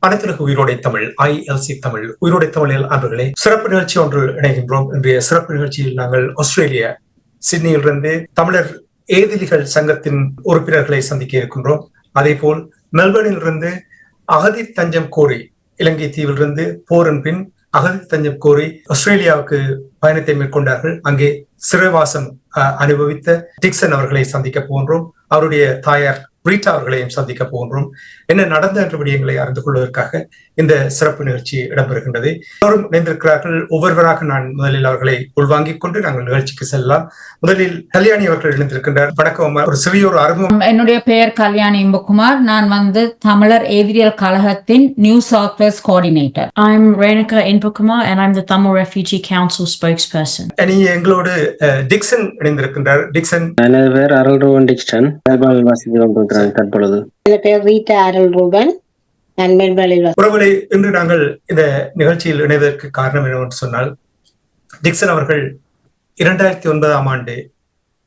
அனைத்துலக உயிரோடை தமிழ் ILC தமிழ் உயிரோடை தமிழில் அன்பர்களே, சிறப்பு நிகழ்ச்சி ஒன்று இணைகின்றோம். இன்றைய சிறப்பு நிகழ்ச்சியில் நாங்கள் ஆஸ்திரேலியா சிட்னியிலிருந்து தமிழர் ஏதிலிகள் சங்கத்தின் உறுப்பினர்களை சந்திக்க இருக்கின்றோம். அதே போல் மெல்பர்னிலிருந்து அகதி தஞ்சம் கோரி, இலங்கை தீவிலிருந்து போரின் பின் அகதி தஞ்சம் கோரி ஆஸ்திரேலியாவுக்கு பயணத்தை மேற்கொண்டார்கள். அங்கே சிறைவாசம் அனுபவித்த டிக்சன் அவர்களை சந்திக்க போகின்றோம். அவருடைய தாயார் ரீட்டா அவர்களையும் சந்திக்க போகின்றோம். என்ன நடந்த என்ற விடயங்களை அறிந்து கொள்வதற்காக இந்த சிறப்பு நிகழ்ச்சி இடம்பெறுகின்றது. எல்லோரும் இணைந்திருக்கிறார்கள். ஒவ்வொருவராக நான் முதலில் அவர்களை உள்வாங்கிக் கொண்டு நாங்கள் நிகழ்ச்சிக்கு செல்லலாம். முதலில் கல்யாணி அவர்கள் இணைந்திருக்கின்றார். வணக்கம். ஒரு சிறிய ஒரு அறிமுகம். என்னுடைய பெயர் கல்யாணி இம்பகுமார். நான் தமிழர் ஏதிரியல் கழகத்தின் New South Wales coordinator. I'm Renuka Inpakumar and I'm the Tamil Refugee Council spokesperson. எங்களோடு டிக்சன் இணைந்திருக்கின்றார். டிக்சன். எனது பேர் அருள் ரூபன் டிக்சன். வசதி கொண்டிருக்கிறேன் தற்பொழுது. பேர் ரீட்டா அருள் ரூபன். உறவுகளை, இன்று நாங்கள் இந்த நிகழ்ச்சியில் இணைவதற்கு காரணம் என்னவென்று சொன்னால், டிக்சன் அவர்கள் 2009ஆம் ஆண்டு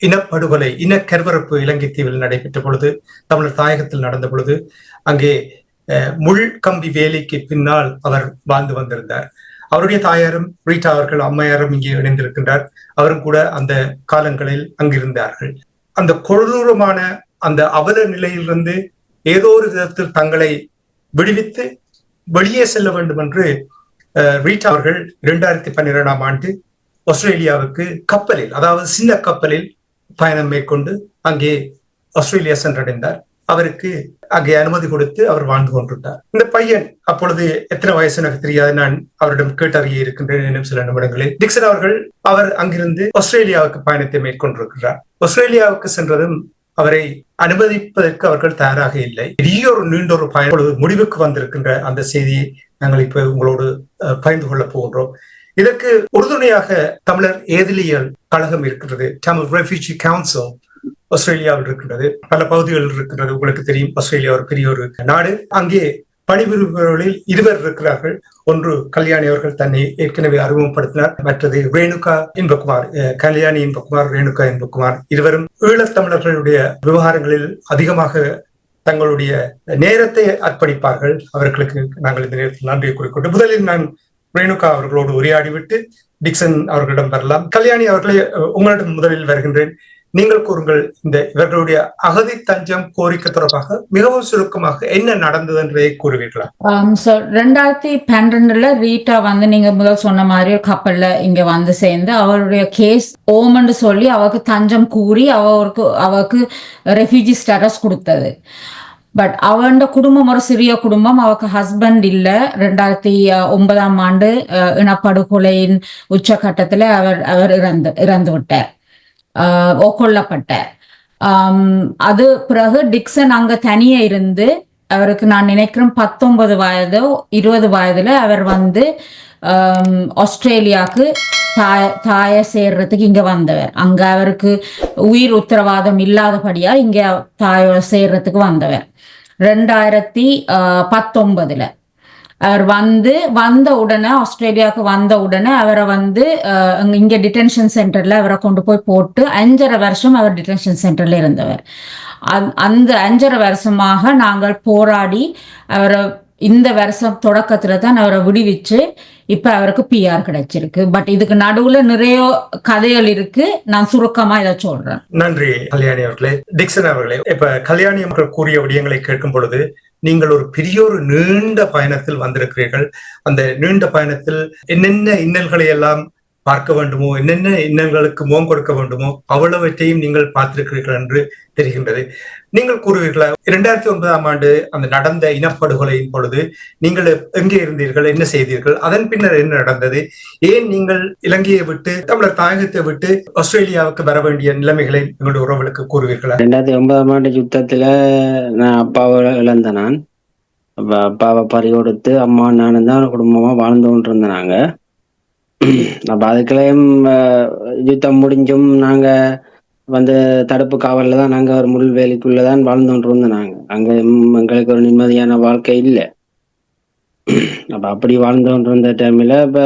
இனப்படுகொலை, இனக்கருவரப்பு இலங்கை தீவில் நடைபெற்ற பொழுது, தமிழர் தாயகத்தில் நடந்த பொழுது, அங்கே முள் கம்பி வேலிக்கு பின்னால் அவர் வாழ்ந்து வந்திருந்தார். அவருடைய தாயாரும் ரீட்டா அவர்கள் அம்மையாரும் இங்கே இணைந்திருக்கின்றார். அவரும் கூட அந்த காலங்களில் அங்கிருந்தார்கள். அந்த கொடூரமான அந்த அவல நிலையிலிருந்து ஏதோ ஒரு விதத்தில் தங்களை விடுவித்து வெளியே செல்ல வேண்டும் என்று ரீட்டா அவர்கள் 2012ஆம் ஆண்டு ஆஸ்திரேலியாவுக்கு கப்பலில், அதாவது சின்ன கப்பலில் பயணம் மேற்கொண்டு அங்கே ஆஸ்திரேலியா சென்றடைந்தார். அவருக்கு அங்கே அனுமதி கொடுத்து அவர் வாழ்ந்து கொண்டிருந்தார். இந்த பையன் அப்பொழுது எத்தனை வயசு எனக்கு தெரியாது, நான் அவரிடம் கேட்டறிய இருக்கின்றேன் இன்னும் சில நிமிடங்களில். டிக்சன் அவர் அங்கிருந்து ஆஸ்திரேலியாவுக்கு பயணத்தை மேற்கொண்டிருக்கிறார். ஆஸ்திரேலியாவுக்கு சென்றதும் அவரை அனுமதிப்பதற்கு அவர்கள் தயாராக இல்லை. பெரிய ஒரு நீண்ட ஒரு பயணம் முடிவுக்கு வந்திருக்கின்ற அந்த செய்தியை நாங்கள் இப்ப உங்களோடு பகிர்ந்து கொள்ள போகின்றோம். இதற்கு உறுதுணையாக தமிழர் ஏதிலியல் கழகம் இருக்கின்றது. தமிழ் ரெஃப்யூஜி கவுன்சில் ஆஸ்திரேலியாவில் இருக்கின்றது. பல பகுதிகளில் இருக்கின்றது. உங்களுக்கு தெரியும், ஆஸ்திரேலியா ஒரு பெரிய ஒரு நாடு. அங்கே பணிபுரிபவர்களில் 2 இருக்கிறார்கள். ஒன்று கல்யாணி அவர்கள் தன்னை ஏற்கனவே அறிமுகப்படுத்தினார். மற்றது ரேணுகா இன்பகுமார். கல்யாணி இன்பகுமார், ரேணுகா இன்பகுமார் இருவரும் ஈழத்தமிழர்களுடைய விவகாரங்களில் அதிகமாக தங்களுடைய நேரத்தை அர்ப்பணிப்பார்கள். அவர்களுக்கு நாங்கள் இந்த நேரத்தில் நன்றியை கூறிக்கொண்டு முதலில் நான் ரேணுகா அவர்களோடு உரையாடிவிட்டு டிக்சன் அவர்களிடம் வரலாம். கல்யாணி அவர்களை உங்களிடம் முதலில் வருகின்றேன். நீங்கள் கூறுங்கள், இந்த இவர்களுடைய அகதி தஞ்சம் கோரிக்கை தொடர்பாக மிகவும் சுருக்கமாக என்ன நடந்தது என்பதை கூறுவீர்களா? 2012 ரீட்டா நீங்க முதல் சொன்ன மாதிரி ஒரு கப்பல்ல இங்க சேர்ந்து அவருடைய கேஸ் ஓமன்னு சொல்லி அவருக்கு தஞ்சம் கூறி அவருக்கு ரெஃப்யூஜி ஸ்டேட்டஸ் கொடுத்தது. பட் அவனோட குடும்பம் ஒரு சிறிய குடும்பம். அவருக்கு ஹஸ்பண்ட் இல்ல. 2009ஆம் ஆண்டு இனப்படுகொலையின் உச்சகட்டத்துல அவர் இறந்து விட்டார், கொல்லப்பட்டார். அது பிறகு டிக்சன் அங்க தனியே இருந்து, அவருக்கு நான் நினைக்கிறேன் 19 வயதோ 20 வயதுல அவர் ஆஸ்திரேலியாவுக்கு தாய சேர்றதுக்கு இங்க வந்தவர். அங்க அவருக்கு உயிர் உத்தரவாதம் இல்லாதபடியா இங்க தாயோட சேர்றதுக்கு வந்தவர் 2019. அவர் வந்த உடனே, ஆஸ்திரேலியாவுக்கு வந்த உடனே அவரை இங்க டிடென்ஷன் சென்டர்ல அவரை கொண்டு போய் போட்டு 5.5 வருஷம் அவர் டிடென்ஷன் சென்டர்ல இருந்தவர். அந்த 5.5 வருஷமாக நாங்கள் போராடி அவரை இந்த வருஷம் தொடக்கத்துல தான் அவரை விடுவிச்சு இப்ப அவருக்கு PR கிடைச்சிருக்கு. பட் இதுக்கு நடுவுல நிறைய கதைகள் இருக்கு. நான் சுருக்கமா இதை சொல்றேன். நன்றி கல்யாணி அவர்களே. டிக்சன் அவர்களே, இப்ப கல்யாணி அவர்கள் கூறிய விடயங்களை கேட்கும் பொழுது, நீங்கள் ஒரு பெரிய ஒரு நீண்ட பயணத்தில் வந்திருக்கிறீர்கள். அந்த நீண்ட பயணத்தில் என்னென்ன இன்னல்களை எல்லாம் பார்க்க வேண்டுமோ, என்னென்ன இன்னல்களுக்கு முகம் கொடுக்க வேண்டுமோ அவ்வளவற்றையும் நீங்கள் பார்த்திருக்கிறீர்கள் என்று தெரிகின்றது. நீங்கள் கூறுவீர்களா, 2009ஆம் ஆண்டு அந்த நடந்த இனப்படுகொலையின் பொழுது நீங்கள் எங்கே இருந்தீர்கள், என்ன செய்தீர்கள், அதன் பின்னர் என்ன நடந்தது, ஏன் நீங்கள் இலங்கையை விட்டு தமிழர் தாயகத்தை விட்டு ஆஸ்திரேலியாவுக்கு வர வேண்டிய நிலைமைகளை எங்களுடைய உறவுகளுக்கு கூறுவீர்களா? 2009ஆம் ஆண்டு யுத்தத்துல நான் அப்பாவை இழந்த நான் அப்பாவை பறி கொடுத்து அம்மா நானும் தான் குடும்பமா வாழ்ந்து கொண்டு இருந்தேன். அப்ப அதுக்குள்ளேயும் யுத்தம் முடிஞ்சும் நாங்க தடுப்பு காவல்ல தான் நாங்க ஒரு முள்வேலிக்குள்ளதான் வாழ்ந்து கொண்டு இருந்தோம். அங்க எங்களுக்கு ஒரு நிம்மதியான வாழ்க்கை இல்லை. அப்ப அப்படி வாழ்ந்து கொண்டு இருந்த டைம்ல இப்ப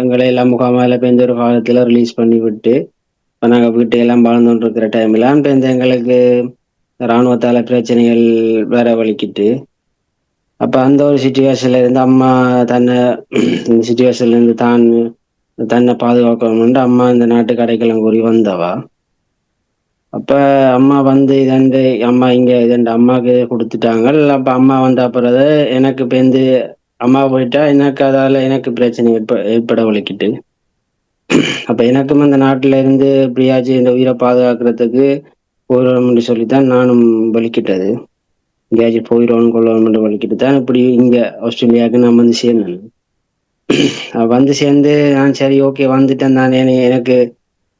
எங்களை எல்லாம் முகாமால பேருந்து ஒரு காலத்துல ரிலீஸ் பண்ணி விட்டு இப்ப நாங்க வீட்டையெல்லாம் வாழ்ந்து கொண்டு இருக்கிற டைம்ல எங்களுக்கு இராணுவத்தால பிரச்சனைகள் வேற வலிக்கிட்டு அப்ப அந்த ஒரு சுச்சுவேஷன்ல இருந்து அம்மா தன்னை இந்த சுச்சுவேஷன்ல இருந்து தன்னை பாதுகாக்கணும்னு அம்மா இந்த நாட்டுக்கு அடைக்கலம் கூறி வந்தவா. அப்ப அம்மா வந்து இதண்டு அம்மா இங்க இதண்டு அம்மாவுக்கு கொடுத்துட்டாங்க. அப்ப அம்மா வந்த பிறகு எனக்கு பேருந்து அம்மா போயிட்டா எனக்கு அதால எனக்கு பிரச்சனை ஏற்பட வலிக்கிட்டு. அப்ப எனக்கும் அந்த நாட்டுல இருந்து இப்படியாச்சும் இந்த உயிரை பாதுகாக்கிறதுக்கு போயிடணும்னு சொல்லித்தான் நானும் வலிக்கிட்டது. எங்கேயாச்சும் போயிடணும் கொள்ளணும்னு வலிக்கிட்டு தான் இப்படி இங்க ஆஸ்திரேலியாவுக்கு நான் வந்து சேர்ந்தேன். வந்து சேர்ந்து நான் சரி ஓகே வந்துட்டேன் நான் எனக்கு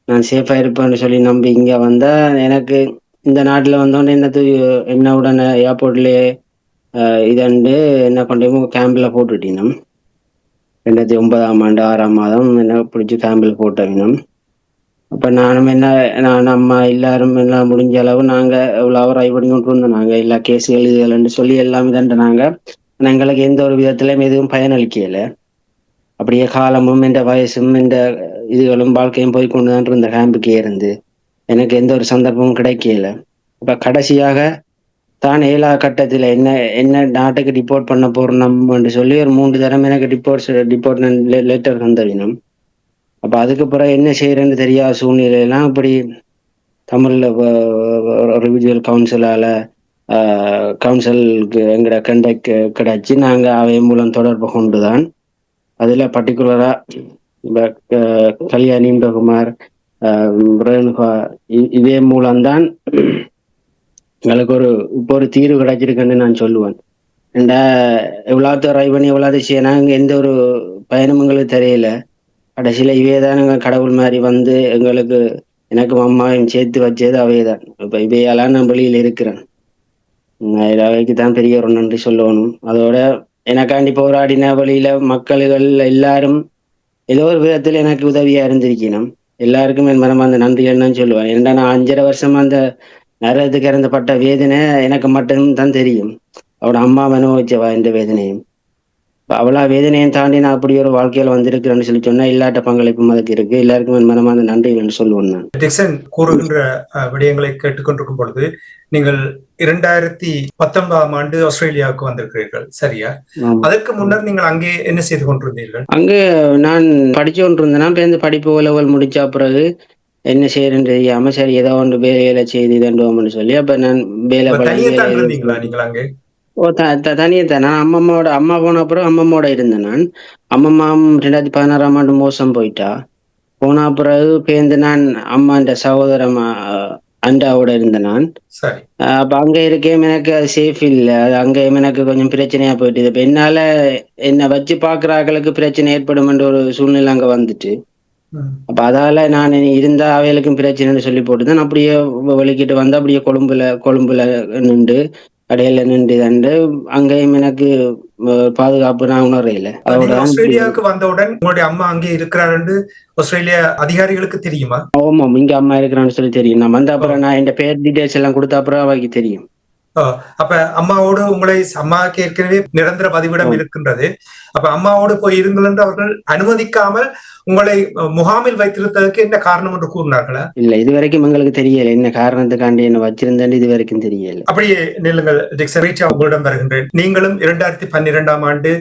நான் சேஃபா இருப்பேன்னு சொல்லி நம்பி இங்க வந்தா எனக்கு இந்த நாட்டுல வந்தோடனே என்ன உடனே ஏர்போர்ட்லயே இதண்டு என்ன கொண்டு கேம்பில் போட்டுட்டினோம். 2009ஆம் ஆண்டு 6ஆம் மாதம் என்ன பிடிச்சி கேம்பில் போட்டவினோம். அப்ப நானும் நான் அம்மா எல்லாரும் எல்லாம் முடிஞ்ச அளவு நாங்க எவ்வளவு ட்ரை பண்ணி கொண்டு இருந்தோம். நாங்க எல்லா கேஸுகள் இதுகள்னு சொல்லி எல்லாம் இதண்டுனாங்க. எங்களுக்கு எந்த ஒரு விதத்திலையும் எதுவும் பயனளிக்கல. அப்படியே காலமும் இந்த வயசும் இந்த இதுகளும் வாழ்க்கையும் போய் கொண்டுதான் இருந்த கேம்புக்கே இருந்து எனக்கு எந்த ஒரு சந்தர்ப்பமும் கிடைக்கல. இப்ப கடைசியாக தான் 7ஆம் கட்டத்துல என்ன நாட்டுக்கு டிபோர்ட் பண்ண போறோம்னு சொல்லி ஒரு 3 தரம் எனக்கு டிபோர்ட் லெட்டர் தந்தவினம். அப்ப அதுக்கு பிறகு என்ன செய்யறேன்னு தெரியாத சூழ்நிலையெல்லாம் இப்படி தமிழ்ல ரிவிஜுவல் கவுன்சிலுக்கு எங்கட கண்டக்ட் கிடைச்சி நாங்க அவை மூலம் தொடர்பு கொண்டுதான் அதுல பர்டிகுலரா கல்யாணி குமார் ரேணுகா இதே மூலம்தான் எங்களுக்கு இப்போ ஒரு தீர்வு கிடைச்சிருக்குன்னு நான் சொல்லுவேன். எவ்வளவு ட்ரை பண்ணி எவ்வளவு செய்யணும் எந்த ஒரு பயணமும் எங்களுக்கு தெரியல. கடைசியில இவையதான் எங்க கடவுள் மாதிரி வந்து எங்களுக்கு எனக்கும் அம்மாவையும் சேர்த்து வச்சது அவையதான். இப்ப இவையெல்லாம் நான் வெளியில இருக்கிறேன். அவைக்கு தான் பெரிய ஒரு நன்றி சொல்லணும். அதோட எனக்காண்டி போராடின வழியில மக்கள்கள் எல்லாரும் ஏதோ ஒரு விதத்துல எனக்கு உதவியா இருந்திருக்கணும். எல்லாருக்கும் என் மனமார்ந்த நன்றிகள் நான் சொல்லுவேன். ஏன்னா நான் 5.5 வருஷமா அந்த நரகத்துக்கு இறந்தப்பட்ட வேதனை எனக்கு மட்டும் தான் தெரியும். அவட அம்மா அனுபவிச்சவா இந்த வேதனையும். அவ்வளோ வேதனையும் தாண்டி நான் அப்படி ஒரு வாழ்க்கையில வந்திருக்கிறேன்னு சொல்லி சொன்னா எல்லாட்ட பங்களிப்பும் அதுக்கு இருக்கு. எல்லாருக்கும் என் மனமார்ந்த நன்றிகள் சொல்லுவேன் நான். டிக்சன் கூறுகின்ற விடயங்களை கேட்டுக்கொண்டிருக்கும் பொழுது நீங்கள் 2019ஆம் ஆண்டு ஆஸ்திரேலியாவுக்கு வந்திருக்கிறீர்கள், சரியா? அதற்கு முன்னர் நீங்கள் அங்கே என்ன செய்து கொண்டிருந்தீர்கள்? அங்கே நான் படிச்சு கொண்டிருந்தேன்னா பேருந்து படிப்பு உலகம் முடிச்ச பிறகு என்ன செய்யறேன்னு தெரியாம சரி ஏதோ ஒன்று வேலையில செய்து தண்டுவோம்னு சொல்லி அப்ப நான் இருந்தீங்களா நீங்கள் அங்கே? தனியே தான். நான் அம்மா போன அப்புறம் அம்மம்மோட இருந்தேன். நான் அம்மம்மாவும் 2016ஆம் ஆண்டு மோசம் போயிட்டா. போன பிறகு பேருந்து நான் அம்மாண்ட சகோதரம் அண்டாவோட இருந்தேன் நான். அப்ப அங்க இருக்கேன் எனக்கு அது சேஃப் இல்லை. அது அங்கேயும் எனக்கு கொஞ்சம் பிரச்சனையா போயிட்டு இப்ப என்னால என்னை வச்சு பாக்குறாக்களுக்கு பிரச்சனை ஏற்படும் என்ற ஒரு சூழ்நிலை அங்க வந்துட்டு. அப்ப அதால நான் இருந்தா அவைகளுக்கும் பிரச்சனைன்னு சொல்லி போட்டுதான் அப்படியே வெளிக்கிட்டு வந்து அப்படியே கொழும்புல நின்று கடையில நின்று தண்டு அங்கேயும் எனக்கு பாதுகாப்பு நான் உணர்றையில. ஆஸ்திரேலியாவுக்கு வந்தவுடன் உங்களுடைய அம்மா அங்கே இருக்கிறாரு ஆஸ்திரேலியா அதிகாரிகளுக்கு தெரியுமா? ஆமாம், இங்க அம்மா இருக்கிறான்னு சொல்லி தெரியும். நான் வந்த அப்புறம் நான் என் பேர் டீடைல்ஸ் எல்லாம் கொடுத்த அப்புறம் அவைக்கு தெரியும். அப்ப அம்மாவோடு அம்மாவுக்கு ஏற்கனவே நிரந்தர பதிவிடம் இருக்கின்றது. அப்ப அம்மாவோடு போய் இருங்கள் என்று அவர்கள் அனுமதிக்காமல் உங்களை முகாமில் வைத்திருந்ததுக்கு என்ன காரணம் என்று கூறினார்களா? இல்ல, இதுவரைக்கும் எங்களுக்கு தெரியல என்ன காரணத்துக்காண்டி என்ன வச்சிருந்தேன், இது வரைக்கும் தெரியல. அப்படியே நில்லுங்கள் டிக்சன், உங்களிடம் வருகின்றேன். நீங்களும் 2012ஆம் ஆண்டு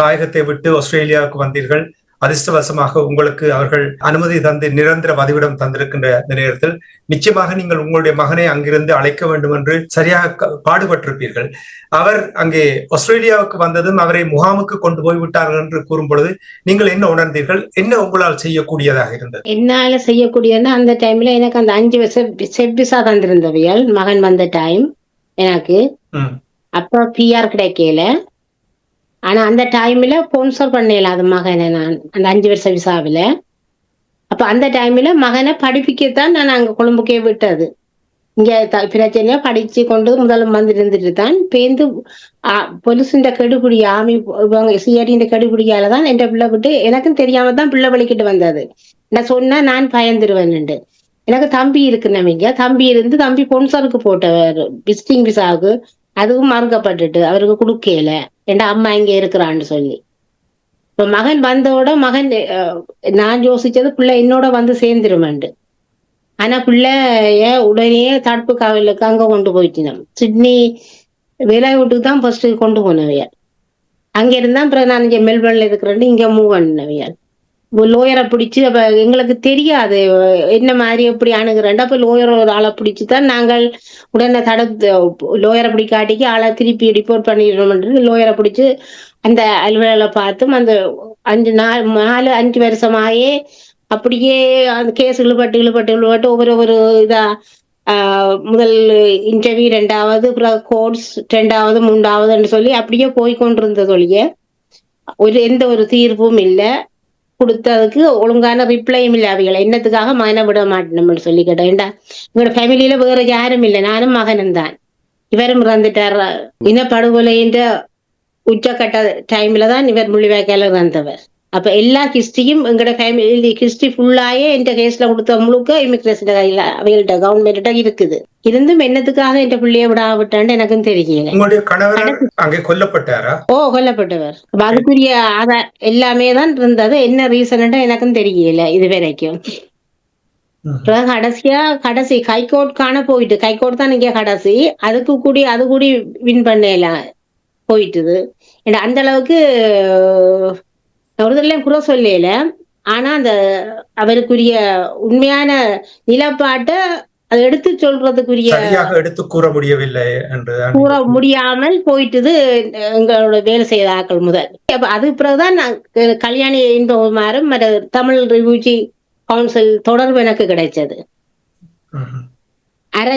தாயகத்தை விட்டு ஆஸ்திரேலியாவுக்கு வந்தீர்கள். அதிர்ஷ்டவசமாக உங்களுக்கு அவர்கள் அனுமதி தந்து நிரந்தர பதிவிடம் தந்திருக்கின்ற நேரத்தில் நிச்சயமாக நீங்கள் உங்களுடைய மகனை அங்கிருந்து அழைக்க வேண்டும் என்று சரியாக பாடுபட்டிருப்பீர்கள். அவர் அங்கே ஆஸ்திரேலியாவுக்கு வந்ததும் அவரை முகாமுக்கு கொண்டு போய் விட்டார்கள் என்று கூறும் பொழுது நீங்கள் என்ன உணர்ந்தீர்கள்? என்ன உங்களால் செய்யக்கூடியதாக இருந்தது? என்னால செய்யக்கூடியதுன்னா அந்த டைம்ல எனக்கு அந்த 5 வருஷம் செவ்விசா தந்திருந்தவியல் மகன் வந்த டைம் எனக்கு. அப்ப பிஆர் கிடைக்கல. ஆனா அந்த டைம்ல ஸ்பான்சர் பண்ணல அது மகனை நான் அந்த 5 வருஷ விசாவில. அப்ப அந்த டைம்ல மகனை படிப்பிக்கத்தான் நான் அங்க கொழும்புக்கே விட்டது. இங்க பிரச்சனையா படிச்சு கொண்டு முதல்ல வந்து இருந்துட்டு தான் பேருந்து பொலிசுன்ற கெடுபிடி ஆமி சிஆர்டின்ற கெடுபிடியாலதான் என் பிள்ளை விட்டு எனக்கும் தெரியாம தான் பிள்ளை வலிக்கிட்டு வந்தது. நான் சொன்னா நான் பயந்துருவேன்னுண்டு. எனக்கு தம்பி இருக்குன்னவங்க தம்பி இருந்து தம்பி ஸ்பான்சருக்கு போட்டவர் விசிட்டிங் விசாவுக்கு, அதுவும் மறுக்கப்பட்டுட்டு அவருக்கு கொடுக்கல என் அம்மா இங்க இருக்கிறான்னு சொல்லி. இப்ப மகன் வந்தோட மகன் நான் யோசிச்சது பிள்ளை என்னோட வந்து சேர்ந்துருமெண்டு. ஆனா பிள்ளைய உடனே தடுப்பு காவலுக்கு அங்க கொண்டு போயிட்டினோம். சிட்னி வேலை வீட்டுக்கு தான் ஃபர்ஸ்ட் கொண்டு போனவைய. அங்க இருந்தா அப்புறம் நான் இங்க மெல்பர்ன்ல இருக்கிறேன் இங்க மூவ் பண்ணவியல் லோயரை பிடிச்சு அப்ப எங்களுக்கு தெரியாது என்ன மாதிரி எப்படி அணுகிறேன். அப்ப லோயர் ஒரு ஆளை பிடிச்சுதான் நாங்கள் உடனே தடுத்து லோயரை பிடிக்காட்டிக்கு ஆளை திருப்பி ரிப்போர்ட் பண்ணிடணும். லோயரை பிடிச்சு அந்த அலுவலர்களை பார்த்தும் அந்த 4-5 வருஷமாயே அப்படியே அந்த கேஸ் இழுபட்டு ஒவ்வொரு இதா முதல் இன்டர்வியூ 2வது கோர்ஸ் 2வது 3வது சொல்லி அப்படியே போய்கொண்டிருந்தது ஒழிய எந்த ஒரு தீர்வும் இல்லை. கொடுத்ததுக்கு ஒழுங்கான ரிப்ளையும் இல்லை. அவைகளை என்னத்துக்காக மகனை விட மாட்டேன்னு சொல்லி கேட்டேன். எங்களோட ஃபேமிலியில வேற யாரும் இல்லை, நானும் மகனும் தான். இவரும் இறந்துட்டார். இனப்படுகொலைன்ற உச்சக்கட்ட டைம்ல தான் இவர் முள்ளிவாய்க்கால இறந்தவர். அப்ப எல்லா ஹிஸ்டரியும் எங்களோட ஃபேமிலி ஹிஸ்டரி ஃபுல்லாயே என்ற கேஸ்ல கொடுத்த முழுக்க இமிகிரேஷன் கையில அவைகள்ட்ட கவர்மெண்ட்ட இருக்குது. இருந்தும் என்னத்துக்காக என்ற பிள்ளைய விடாவிட்டான்னு எனக்கும் தெரியல. உங்களுடைய கணவர் அங்கே கொல்லப்பட்டாரா? கொல்லப்பட்டவர். அதுக்குரிய எல்லாமே தான் இருந்தது. என்ன ரீசன் எனக்கும் தெரியல இது வரைக்கும். கடைசி ஹைகோர்ட் காண போயிட்டு, ஹைகோர்ட் தான் இங்க கடைசி. அது கூடி வின் பண்ணலாம் போயிட்டுது. அந்த அளவுக்கு ஒருத்தர்லயும் குறை சொல்லல. ஆனா அந்த அவருக்குரிய உண்மையான நிலப்பாட்டை அதை எடுத்து சொல்றதுக்குரிய எடுத்து கூற முடியவில்லை என்று கூற முடியாமல் போயிட்டுது எங்களோட வேலை செய்த ஆக்கள் முதல். அப்ப அது பிறகுதான் கல்யாணி இன்பகுமாரும் தமிழ் ரிவ்யூஜி கவுன்சில் தொடர்பு எனக்கு கிடைச்சது.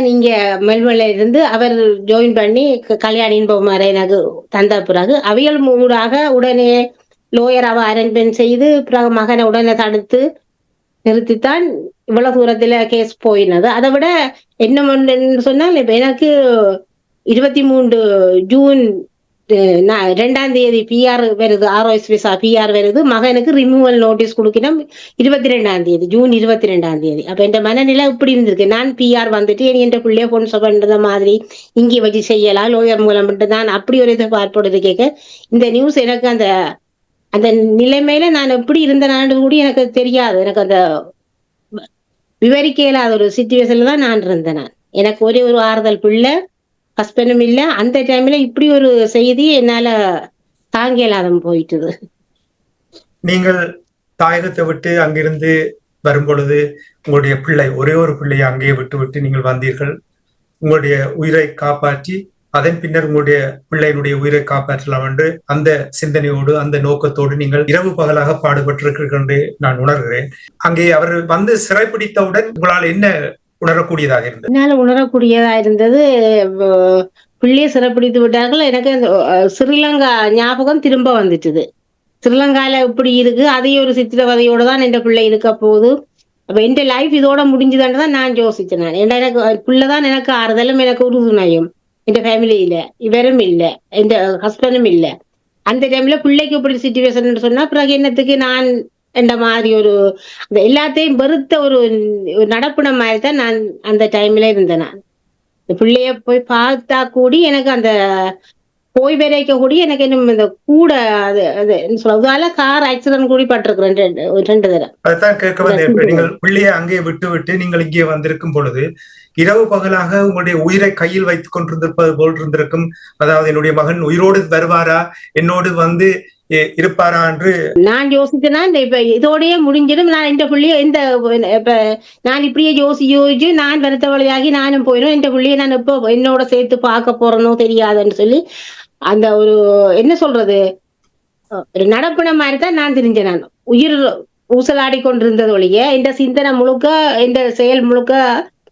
நீங்க மெல்பர்ன்ல இருந்து அவர் ஜாயின் பண்ணி கல்யாணி இன்பகுமாரை எனக்கு தந்த பிறகு அவியல் மூடாக உடனே லோயர் அரேஞ்ச்மெண்ட் செய்து பிறகு மகனை உடனே தடுத்து நிறுத்தித்தான் இவ்வளவு தூரத்துல கேஸ் போயினது. அதை விட என்ன சொன்னால் இப்ப எனக்கு 23 ஜூன் 2ஆம் தேதி பிஆர் வருது, ROS விசா பிஆர் வருது. மகனுக்கு ரிமூவல் நோட்டீஸ் கொடுக்கணும் 22ஆம் தேதி, ஜூன் 22ஆம் தேதி. அப்ப என் மனநிலை இப்படி இருந்திருக்கு. நான் பிஆர் வந்துட்டு என் பிள்ளைய பொன்ச பண்ற மாதிரி இங்கே வச்சு செய்யலாம் லோயர் மூலம் தான் அப்படி ஒரு இதை பார்ப்போடு கேட்க இந்த நியூஸ் எனக்கு அந்த நிலைமையில நான் எப்படி இருந்தேன் கூட எனக்கு தெரியாது. எனக்கு அந்த விவரிக்க இயலாத ஒரு சிச்சுவேஷன்ல தான் நான் இருந்தேன். எனக்கு ஒரே ஒரு ஆறுதல் பிள்ளை, ஹஸ்பண்டும் இல்ல. அந்த டைம்ல இப்படி ஒரு செய்தி என்னால தாங்க இயலாத போயிட்டுது. நீங்கள் தாயகத்தை விட்டு அங்கிருந்து வரும் பொழுது உங்களுடைய பிள்ளை, ஒரே ஒரு பிள்ளையை அங்கேயே விட்டு நீங்கள் வந்தீர்கள். உங்களுடைய உயிரை காப்பாற்றி அதன் பின்னர் உங்களுடைய பிள்ளையினுடைய உயிரை காப்பாற்றலாம் என்று அந்த சிந்தனையோடு அந்த நோக்கத்தோடு நீங்கள் இரவு பகலாக பாடுபட்டிருக்கிறீர்கள் என்று நான் உணர்கிறேன். அங்கே அவர் வந்து சிறைப்பிடித்தவுடன் உங்களால் என்ன உணரக்கூடியதாக இருந்தது? என்னால உணரக்கூடியதா இருந்தது, பிள்ளையை சிறைப்பிடித்து விட்டார்கள். எனக்கு ஸ்ரீலங்கா ஞாபகம் திரும்ப வந்துட்டுது. ஸ்ரீலங்கால இப்படி இருக்கு, அதே ஒரு சித்திரவதையோடு தான் என் பிள்ளை இருக்க போகுது. அப்ப என் லைஃப் இதோட முடிஞ்சுதான் தான் நான் யோசிச்சேன். எனக்கு பிள்ளைதான் எனக்கு ஆறுதலும் எனக்கு உறுதுணையும். என் ஃபேமிலியில இவரும் இல்லை, என் ஹஸ்பண்டும் இல்லை. அந்த டைம்ல பிள்ளைக்கு இப்படி சிச்சுவேஷன் சொன்னா பிறகு என்னத்துக்கு நான் என்ற மாதிரி ஒரு எல்லாத்தையும் வெறுத்த ஒரு நடப்புன மாதிரி தான் நான் அந்த டைம்ல இருந்தேன். நான் பிள்ளைய போய் பார்த்தா கூடி எனக்கு அந்த போய் வரைக்க கூடி எனக்கு இன்னும் இந்த கூட சொல்ல கார் ஆக்சிடென்ட் கூடி பட்டிருக்கிறேன் 2 தடவை. அதான் கேட்க வந்தேன். நீங்கள் பிள்ளைய அங்கே விட்டு நீங்கள் இங்கே வந்திருக்கும் பொழுது இரவு பகலாக உங்களுடைய உயிரை கையில் வைத்துக் கொண்டிருந்திருப்பது போல் இருந்திருக்கும். அதாவது என்னுடைய மகன் உயிரோடு வருவாரா, என்னோடு வந்து இருப்பாரா என்று நான் யோசிச்சேன்னா இப்ப இதோடய முடிஞ்சிடும். நான் இந்த பிள்ளைய இப்ப நான் இப்படியே யோசிச்சு நான் வருத்த வழியாகி நானும் போயிடும். இந்த பிள்ளைய நான் இப்போ என்னோட சேர்த்து பார்க்க போறனோ தெரியாதுன்னு சொல்லி அந்த ஒரு என்ன சொல்றது ஒரு நடப்புன மாதிரி தான் நான் தெரிஞ்சேன். நான் உயிர் ஊசலாடி கொண்டிருந்தது ஒழிய இந்த சிந்தனை முழுக்க இந்த செயல் முழுக்க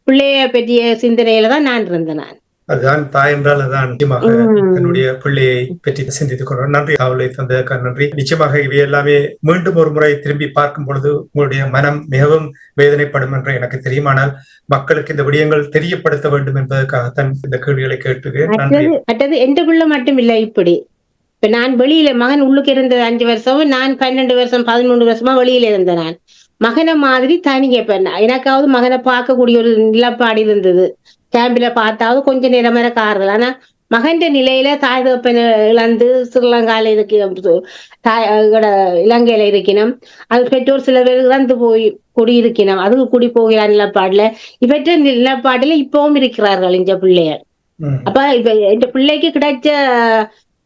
பிள்ளைய பற்றிய சிந்தனையில தான் நான் இருந்தேன். அதுதான் தாய் என்றால் அதான் நிச்சயமாக என்னுடைய பிள்ளையை பற்றி சிந்தித்துக் கொள்றோம். நன்றி, காவலை தந்ததற்காக நன்றி. நிச்சயமாக இவை எல்லாமே மீண்டும் ஒரு முறை திரும்பி பார்க்கும் பொழுது உங்களுடைய மனம் மிகவும் வேதனைப்படும் என்று எனக்கு தெரியும். ஆனால் மக்களுக்கு இந்த விடயங்கள் தெரியப்படுத்த வேண்டும் என்பதற்காகத்தான் இந்த கேள்விகளை கேட்டுக்கிறேன். மற்றது எந்த பிள்ளை மட்டும் இல்லை, இப்படி இப்ப நான் வெளியில மகன் உள்ளுக்கு இருந்தது 5 வருஷம், நான் 12 வருஷம் 13 வருஷமா வெளியில இருந்தேன். நான் மகனை மாதிரி தனிங்க இப்ப எனக்காவது மகனை பார்க்கக்கூடிய ஒரு நிலப்பாடு இருந்தது. கேம்பில பார்த்தாவது கொஞ்ச நேரம் எனக்கு ஆறுதல். ஆனா மகன் நிலையில தாய் தகப்பனை இழந்து ஸ்ரீலங்கால இருக்கணும், இலங்கையில இருக்கணும். அது பெற்றோர் சில பேர் இறந்து போய் குடியிருக்கணும், அதுக்கு குடி போகிறார் நிலப்பாடுல. இவற்ற நிலப்பாடுல இப்பவும் இருக்கிறார்கள் இந்த பிள்ளைகள். அப்ப இப்ப இந்த பிள்ளைக்கு கிடைச்ச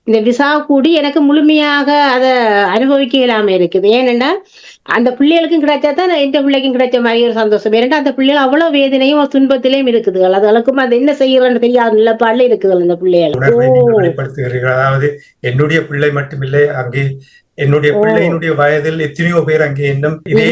இந்த விசா கூடி எனக்கு முழுமையாக அதை அனுபவிக்க இல்லாம இருக்குது. ஏனென்னா அந்த பிள்ளைகளுக்கும் கிடைச்சா தான் எந்த பிள்ளைக்கும் கிடைச்ச மாதிரி ஒரு சந்தோஷம். ஏன்னா அந்த பிள்ளைகள் அவ்வளவு வேதனையும் துன்பத்திலையும் இருக்குதுகள். அதுகளுக்கும் அது என்ன செய்யறன்னு தெரியாத நிலப்பாடுல இருக்குதுகள் அந்த பிள்ளைகள். உணர்வை நீங்கள் வெளிப்படுத்துகிறீர்கள். அதாவது என்னுடைய பிள்ளை மட்டுமில்லை, அங்கே என்னுடைய பிள்ளையினுடைய வயதில் எத்தனையோ பேர் அங்கே இன்னும் இதே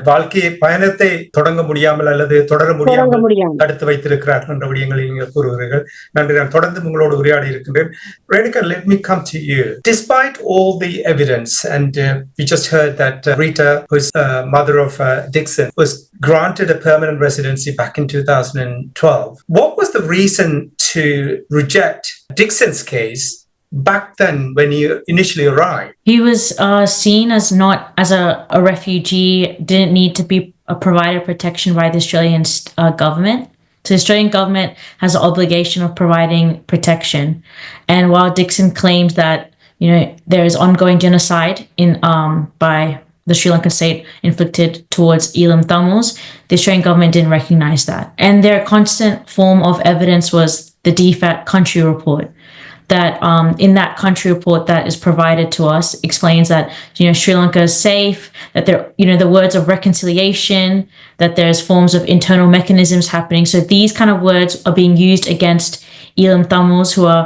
வாழ்க்கை பயணத்தை தொடங்க முடியாமல் அல்லது தொடர முடியாமல் தடுத்து வைத்திருக்கிறார்கள் என்ற விடயங்களை நீங்கள் கூறுகிறீர்கள். நன்றி. நான் தொடர்ந்து உங்களோடு உரையாடி இருக்கின்றேன். Renika, let me come to you. Despite all the evidence, and we just heard that Rita, who's mother of Dixon, was granted a permanent residency back in 2012. What was the reason to reject Dixon's case back then when you initially arrived? He was seen as not as a refugee, didn't need to be provided protection by the Australian government. So the Australian government has the obligation of providing protection. And while Dixon claims that, you know, there is ongoing genocide by the Sri Lankan state inflicted towards Elam Tamils, the Australian government didn't recognize that. And their constant form of evidence was the DFAT country report. That in that country report that is provided to us explains that, you know, Sri Lanka is safe, that there, you know, the words of reconciliation, that there's forms of internal mechanisms happening. So these kind of words are being used against Elam Tamils who are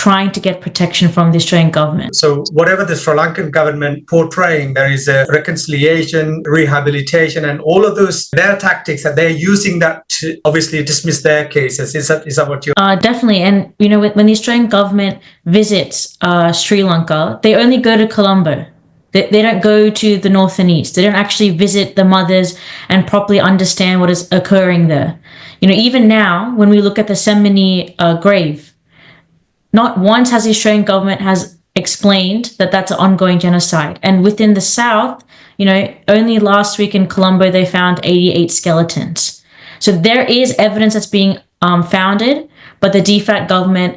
trying to get protection from the Australian government. So whatever the Sri Lankan government portraying, there is a reconciliation, rehabilitation, and all of those, their tactics that they're using that to obviously dismiss their cases. Is that what you? Definitely. And, you know, when the Australian government visits Sri Lanka, they only go to Colombo. They don't go to the north and east. They don't actually visit the mothers and properly understand what is occurring there. You know, even now, when we look at the Semini grave, not once has the Australian government has explained that that's an ongoing genocide. And within the south, you know, only last week in Colombo, they found 88 skeletons. So there is evidence that's being founded, but the DFAT government,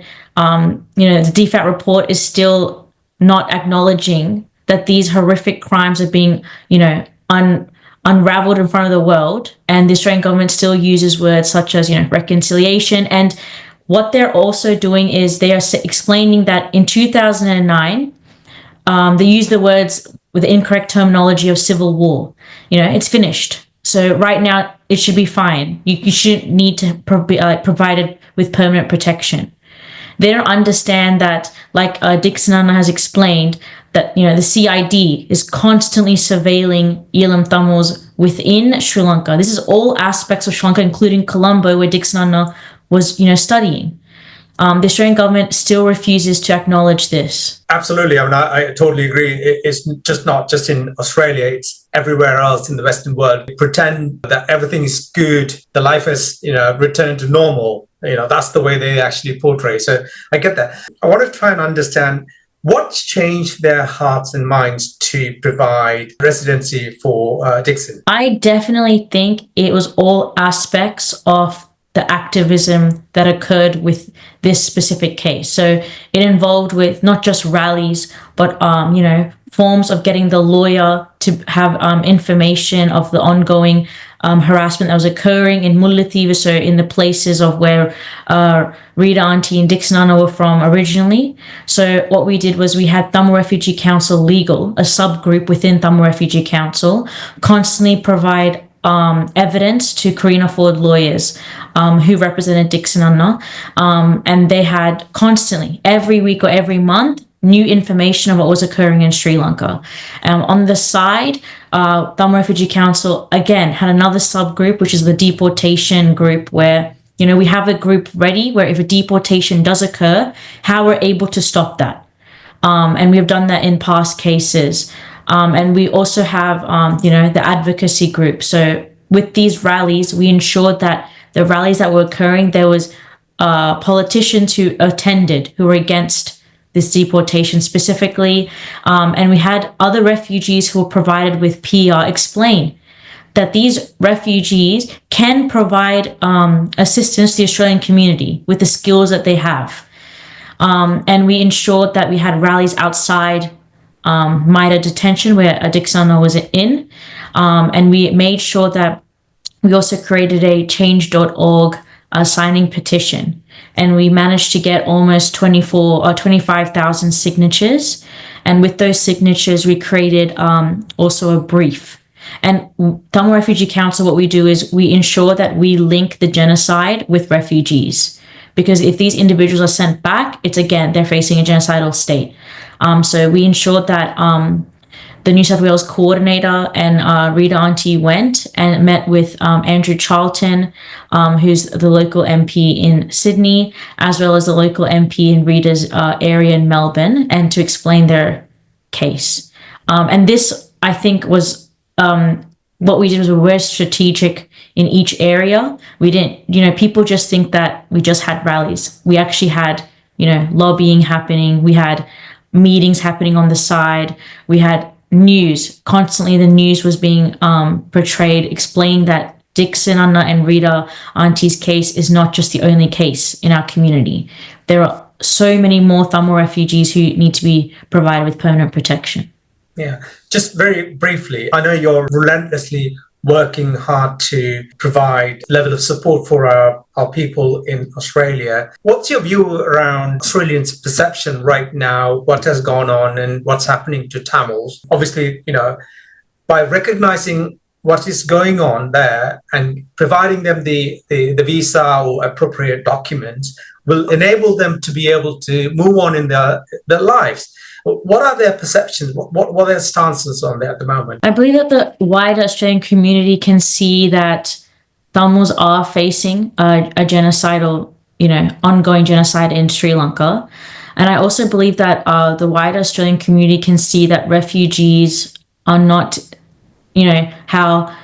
you know, the DFAT report is still not acknowledging that these horrific crimes are being, you know, unraveled in front of the world. And the Australian government still uses words such as, you know, reconciliation. And what they're also doing is they are explaining that in 2009, they use the words with the incorrect terminology of civil war. You know, it's finished. So right now, it should be fine. You shouldn't need to provide it with permanent protection. They don't understand that, like Dixon Anna has explained, that, you know, the CID is constantly surveilling Elam Tamils within Sri Lanka. This is all aspects of Sri Lanka, including Colombo, where Dixon Anna was, you know, studying. The Australian government still refuses to acknowledge this. Absolutely. I mean, I totally agree. It's just not just in Australia, it's everywhere else in the Western world. They pretend that everything is good, the life has, you know, returned to normal. You know, that's the way they actually portray. So I get that. I want to try and understand what's changed their hearts and minds to provide residency for Dixon. I definitely think it was all aspects of the activism that occurred with this specific case. So it involved with not just rallies, but, you know, forms of getting the lawyer to have information of the ongoing harassment that was occurring in Mullaitivu, so in the places of where Rita Auntie and Dixon Anna were from originally. So what we did was we had Tamil Refugee Council Legal, a subgroup within Tamil Refugee Council, constantly provide evidence to Karina Ford lawyers who represented Dixon Anna, and they had constantly, every week or every month, new information of what was occurring in Sri Lanka. On the side, Tamil Refugee Council again had another subgroup, which is the deportation group, where, you know, we have a group ready where if a deportation does occur, how we're able to stop that. And we've done that in past cases. And we also have, you know, the advocacy group. So with these rallies, we ensured that the rallies that were occurring, there was politicians who attended who were against this deportation specifically. And we had other refugees who were provided with PR explain that these refugees can provide assistance to the Australian community with the skills that they have. And we ensured that we had rallies outside MITA detention where Dixon Anna was in. And we made sure that we also created a change.org signing petition and we managed to get almost 24 or 25,000 signatures. And with those signatures, we created also a brief. And Tamil Refugee Council, what we do is we ensure that we link the genocide with refugees. Because if these individuals are sent back, it's again, they're facing a genocidal state. So we ensured that the New South Wales coordinator and Rita Auntie went and met with Andrew Charlton, who's the local MP in Sydney, as well as the local MP in Rita's area in Melbourne, and to explain their case. And this, I think, was what we did was we were strategic in each area. We didn't, people just think that we just had rallies. We actually had, lobbying happening. We had meetings happening on the side. We had news. Constantly the news was being portrayed, explaining that Dixon Anna and Rita Auntie's case is not just the only case in our community. There are so many more Tamil refugees who need to be provided with permanent protection. Yeah, just very briefly, I know you're relentlessly working hard to provide level of support for our people in Australia. What's your view around Australians' perception right now, what has gone on and what's happening to Tamils? Obviously, by recognizing what is going on there and providing them the visa or appropriate documents will enable them to be able to move on in their lives. What are their perceptions? What are their stances on that at the moment? I believe that the wider Australian community can see that Tamils are facing a genocidal, ongoing genocide in Sri Lanka. And I also believe that the wider Australian community can see that refugees are not, how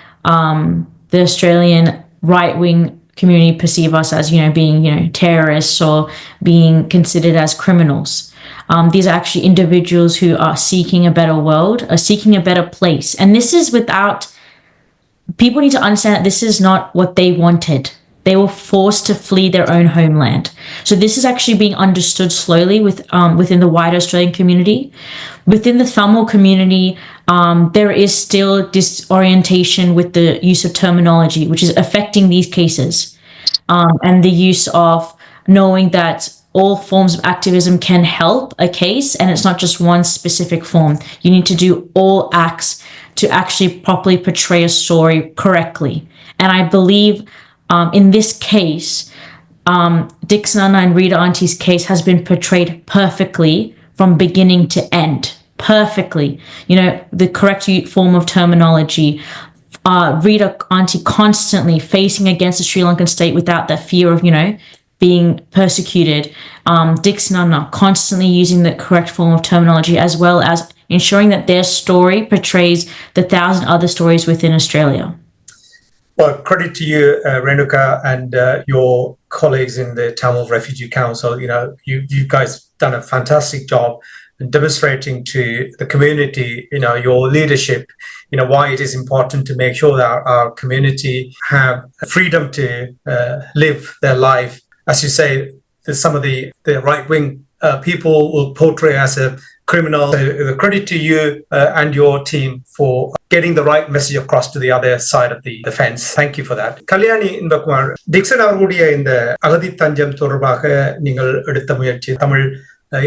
the Australian right-wing community perceive us as, being, terrorists or being considered as criminals. These are actually individuals who are seeking a better world, are seeking a better place. And this is people need to understand that this is not what they wanted. They were forced to flee their own homeland. So this is actually being understood slowly within the wider Australian community. Within the Tamil community, there is still disorientation with the use of terminology, which is affecting these cases. And the use of knowing that all forms of activism can help a case, and it's not just one specific form. You need to do all acts to actually properly portray a story correctly. And I believe in this case, Dixon Anna and Rita Auntie's case has been portrayed perfectly from beginning to end. Perfectly. The correct form of terminology. Rita Auntie constantly facing against the Sri Lankan state without that fear of, being persecuted. Dixon Anna constantly using the correct form of terminology, as well as ensuring that their story portrays the 1,000 other stories within Australia. Well, credit to you, Renuka, and your colleagues in the Tamil Refugee Council. You guys done a fantastic job in demonstrating to the community, your leadership, why it is important to make sure that our community have freedom to live their life. As you say, some of the right-wing people will portray as a criminal. So the credit to you and your team for getting the right message across to the other side of the fence. Thank you for that. Kalyani Inbakumar, Dixon அவர்களுடைய இந்த அகதி தஞ்சம் தொடர்பாக நீங்கள் எடுத்த முயற்சி, தமிழ்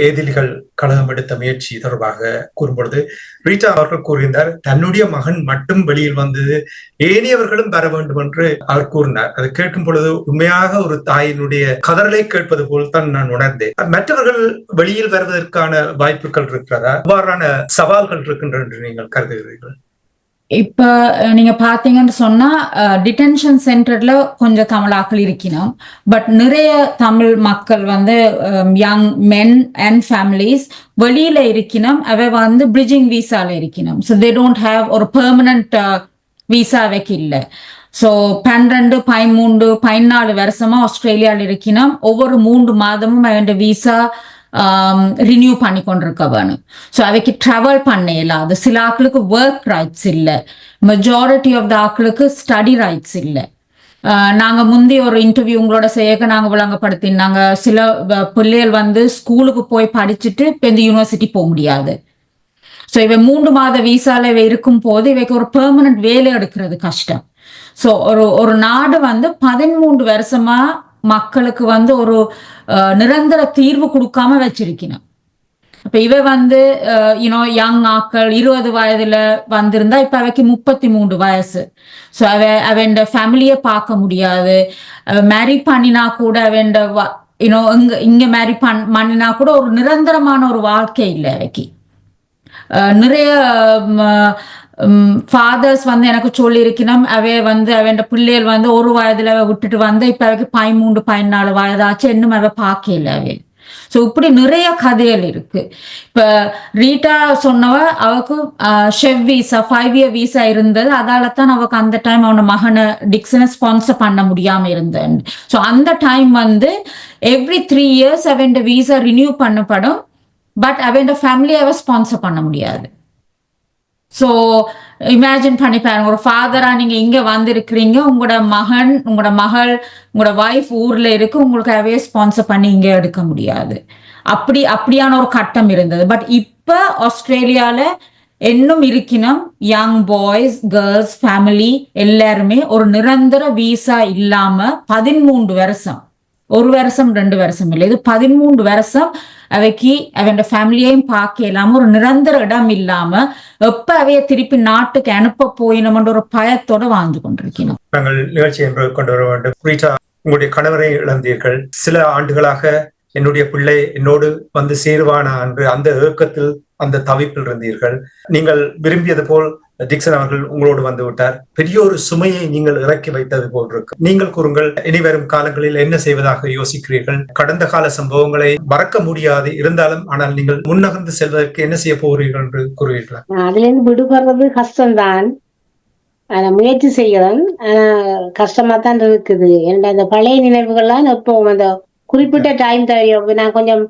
ஏதிலிகள் கழகம் எடுத்த முயற்சி தொடர்பாக கூறும்பொழுது ரீட்டா அவர்கள் கூறியிருந்தார், தன்னுடைய மகன் மட்டும் வெளியில் வந்தது, ஏனையவர்களும் வர வேண்டும் என்று அவர் கூறினார். அதை கேட்கும் பொழுது உண்மையாக ஒரு தாயினுடைய கதறலை கேட்பது போல் தான் நான் உணர்ந்தேன். மற்றவர்கள் வெளியில் வருவதற்கான வாய்ப்புகள் இருக்கிறதா? அவ்வாறான சவால்கள் இருக்கின்றன என்று நீங்கள் கருதுகிறீர்கள்? இப்ப நீங்க பாத்தீங்கன்னு சொன்னா டிடென்ஷன் சென்டர்ல கொஞ்சம் தமிழாக்கள் இருக்கணும். பட் நிறைய தமிழ் மக்கள் யங் மென் அண்ட் ஃபேமிலிஸ் வெளியில இருக்கணும். அவை பிரிட்ஜிங் விசால இருக்கணும். ஸோ தே டோன்ட் ஹேவ் ஒரு பெர்மனன்ட் விசா அவைக்கு இல்லை. ஸோ 12, 13, 14 வருஷமா ஆஸ்திரேலியாவில் இருக்கணும். ஒவ்வொரு 3 மாதமும் அவன் விசா ரினியூ பண்ணி கொண்டிருக்க வேணும். ஸோ அவைக்கு ட்ராவல் பண்ண இயலாது. சில ஆக்களுக்கு ஒர்க் ரைட்ஸ் இல்லை. மெஜாரிட்டி ஆஃப் த ஆக்களுக்கு ஸ்டடி ரைட்ஸ் இல்லை. நாங்க முந்தைய ஒரு இன்டர்வியூ உங்களோட செய்ய நாங்க விளங்கப்படுத்தினாங்க, சில பிள்ளைகள் ஸ்கூலுக்கு போய் படிச்சுட்டு இப்போ இந்த யூனிவர்சிட்டி போக முடியாது. ஸோ இவை 3 மாத விசால இவை இருக்கும் போது இவைக்கு ஒரு பெர்மனன்ட் வேலை எடுக்கிறது கஷ்டம். ஸோ ஒரு நாடு 13 வருஷமா மக்களுக்கு வந்து ஒரு நிரந்தர தீர்வு கொடுக்காம வச்சிருக்கணும். இப்ப இவ வந்து யங் ஆக்கள் 20 வயதுல வந்திருந்தா இப்ப அவைக்கு 33 வயசு. ஸோ அவன் ஃபேமிலியை பார்க்க முடியாது. மேரி பண்ணினா கூட அவன் இங்க மேரி பண்ணினா கூட ஒரு நிரந்தரமான ஒரு வாழ்க்கை இல்லை அவைக்கு. நிறைய ஃபாதர்ஸ் வந்து எனக்கு சொல்லி இருக்கணும், அவை வந்து அவன் பிள்ளைகள் வந்து 1 வயதுல விட்டுட்டு வந்து இப்ப அவைக்கு 13 14 வயதாச்சு இன்னும் அவ பார்க்கல அவை. ஸோ இப்படி நிறைய கதைகள் இருக்கு. இப்ப ரீட்டா சொன்னவ அவக்கு ஷெவ் வீசா 5 இயர் வீசா இருந்தது. அதால தான் அவக்கு அந்த டைம் அவன மகனை டிக்சனை ஸ்பான்சர் பண்ண முடியாம இருந்தேன். ஸோ அந்த டைம் வந்து எவ்ரி 3 இயர்ஸ் அவன் வீசா ரினியூ பண்ணப்படும். பட் அவன் ஃபேமிலியை அவ ஸ்பான்சர் பண்ண முடியாது. ஸோ இமேஜின் பண்ணி பாருங்க, ஒரு ஃபாதரா நீங்க இங்க வந்திருக்கிறீங்க, உங்களோட மகன் உங்களோட மகள் உங்களோட வைஃப் ஊர்ல இருக்கு, உங்களுக்கு அவையே ஸ்பான்சர் பண்ணி இங்க எடுக்க முடியாது. அப்படியான ஒரு கட்டம் இருந்தது. பட் இப்ப ஆஸ்திரேலியால இன்னும் இருக்கணும் யங் பாய்ஸ் கேர்ள்ஸ் ஃபேமிலி எல்லாருமே ஒரு நிரந்தர வீசா இல்லாம 13 வருஷம், 1 வருஷம் 2 வருஷம் இல்லை, இது 13 வருஷம் அவைக்கு அவன் ஃபேமிலியையும் பார்க்க இல்லாம ஒரு நிரந்தர இடம் இல்லாம எப்ப அவைய திருப்பி நாட்டுக்கு அனுப்ப போயினோம்ன்ற ஒரு பயத்தோட வாழ்ந்து கொண்டிருக்கணும். நாங்கள் நிகழ்ச்சி என்று கொண்டு வர வேண்டும். ரீட்டா, உங்களுடைய கணவரை இழந்தீர்கள். சில ஆண்டுகளாக என்னுடைய பிள்ளை என்னோடு வந்து சேருவானா என்று அந்த ஏக்கத்தில் அந்த தவிப்பில் இருந்தீர்கள். நீங்கள் விரும்பியது போல் டிக்சன் அவர்கள் உங்களோடு வந்து விட்டார். பெரிய ஒரு சுமையை நீங்கள் இறக்கி வைத்தது போல் இருக்கு. நீங்கள் கூறுங்கள், இனி வரும் காலங்களில் என்ன செய்வதாக யோசிக்கிறீர்கள்? கடந்த கால சம்பவங்களை மறக்க முடியாது இருந்தாலும், ஆனால் நீங்கள் முன்னகர்ந்து செல்வதற்கு என்ன செய்ய போகிறீர்கள் என்று கூறுவீர்களா? அதுல இருந்து விடுபடுறது கஷ்டம்தான், ஆனா முயற்சி செய்யறேன். கஷ்டமா தான் இருக்குது. என்னோட அந்த பழைய நினைவுகள்லாம் இப்போ அந்த குறிப்பிட்ட டைம் தவிர நான் கொஞ்சம்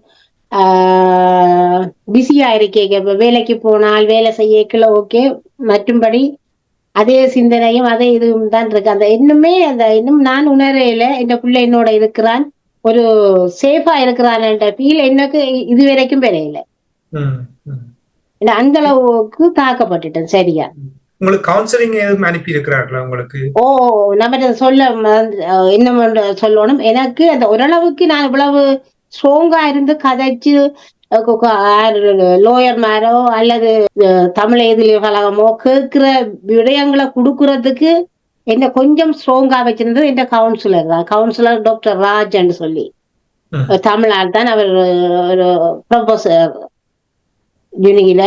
பிஸியா இருக்கேன். இப்ப வேலைக்கு போனால் வேலை செய்யக்கல ஓகே, மற்றும்படி அதே சிந்தனையும் அதே இதுவும் தான் இருக்கு. அந்த இன்னும் நான் உணரையில என் பிள்ளை என்னோட இருக்கிறான், ஒரு சேஃபா இருக்கிறான் என்ற ஃபீல் எனக்கு இது வரைக்கும் பெறையில. அந்த அளவுக்கு தாக்கப்பட்டுட்டேன். சரியா? உங்களுக்கு கவுன்சிலிங் எதுவும் அனுப்பி இருக்கிறார்களா உங்களுக்கு? நம்ம சொல்ல என்ன சொல்லணும், எனக்கு அந்த ஓரளவுக்கு நான் இவ்வளவு ஸ்ட்ராங்கா இருந்து கதைச்சு லோயர் மாரோ அல்லது தமிழ் எதிரில் கழகமோ கேட்கிற விடயங்களை கொடுக்கறதுக்கு என்ன கொஞ்சம் ஸ்ட்ராங்கா வச்சிருந்தது என் கவுன்சிலர் தான். கவுன்சிலர் டாக்டர் ராஜ்ன்னு சொல்லி தமிழ்நாடு தான், அவர் ஒரு ப்ரொஃபசர் யூனியில.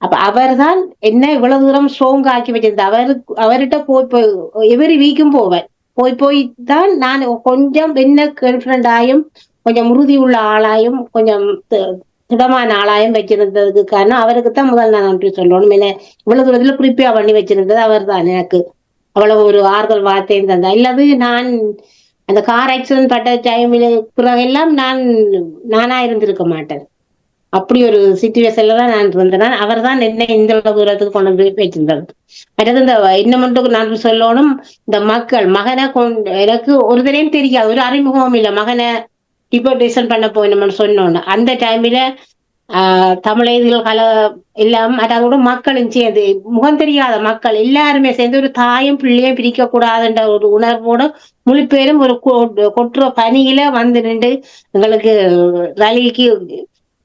அப்ப அவர் தான் என்ன இவ்வளவு தூரம் ஸ்ட்ராங் ஆக்கி வச்சிருந்த. அவர்கிட்ட போய் எவரி வீக்கும் போவேன். போய் தான் நான் கொஞ்சம் என்ன கான்ஃபிடென்ட் ஆயும் கொஞ்சம் உறுதி உள்ள ஆளாயும் கொஞ்சம் திடமான ஆளாயும் வச்சிருந்ததுக்கு காரணம் அவருக்கு தான் முதல் நான் நன்றி சொல்லணும். என்ன இவ்வளவு தூரத்துல குறிப்பா பண்ணி வச்சிருந்தது அவர் தான். எனக்கு அவ்வளவு ஒரு ஆறுதல் வார்த்தையும் தந்தா. இல்லாது நான் அந்த கார் ஆக்சிடென்ட் பட்ட டைமில் பிறகெல்லாம் நானா இருந்திருக்க மாட்டேன். அப்படி ஒரு சிச்சுவேஷன்ல தான் நான் இருந்தேன். அவர் தான் என்ன இந்த தூரத்துக்கு கொண்டு வந்து வச்சிருந்தாரு. மற்றது இந்த என்ன மட்டும் நான் சொல்லணும், இந்த மகனை எனக்கு ஒரு தரையும் தெரியாது, ஒரு அறிமுகம் இல்லை. மகனை டிபோர்டேஷன் பண்ண போய் நம்ம சொன்னோன்னு அந்த டைம்ல தமிழர்கள் எல்லாம் அதோட மக்களும் சேர்ந்து முகம் தெரியாத மக்கள் எல்லாருமே சேர்ந்து ஒரு தாயும் பிள்ளையும் பிரிக்க கூடாதுன்ற ஒரு உணர்வோட முழு பேரும் ஒரு கொட்டுற பணியில வந்து நின்று எங்களுக்கு ரலிக்கு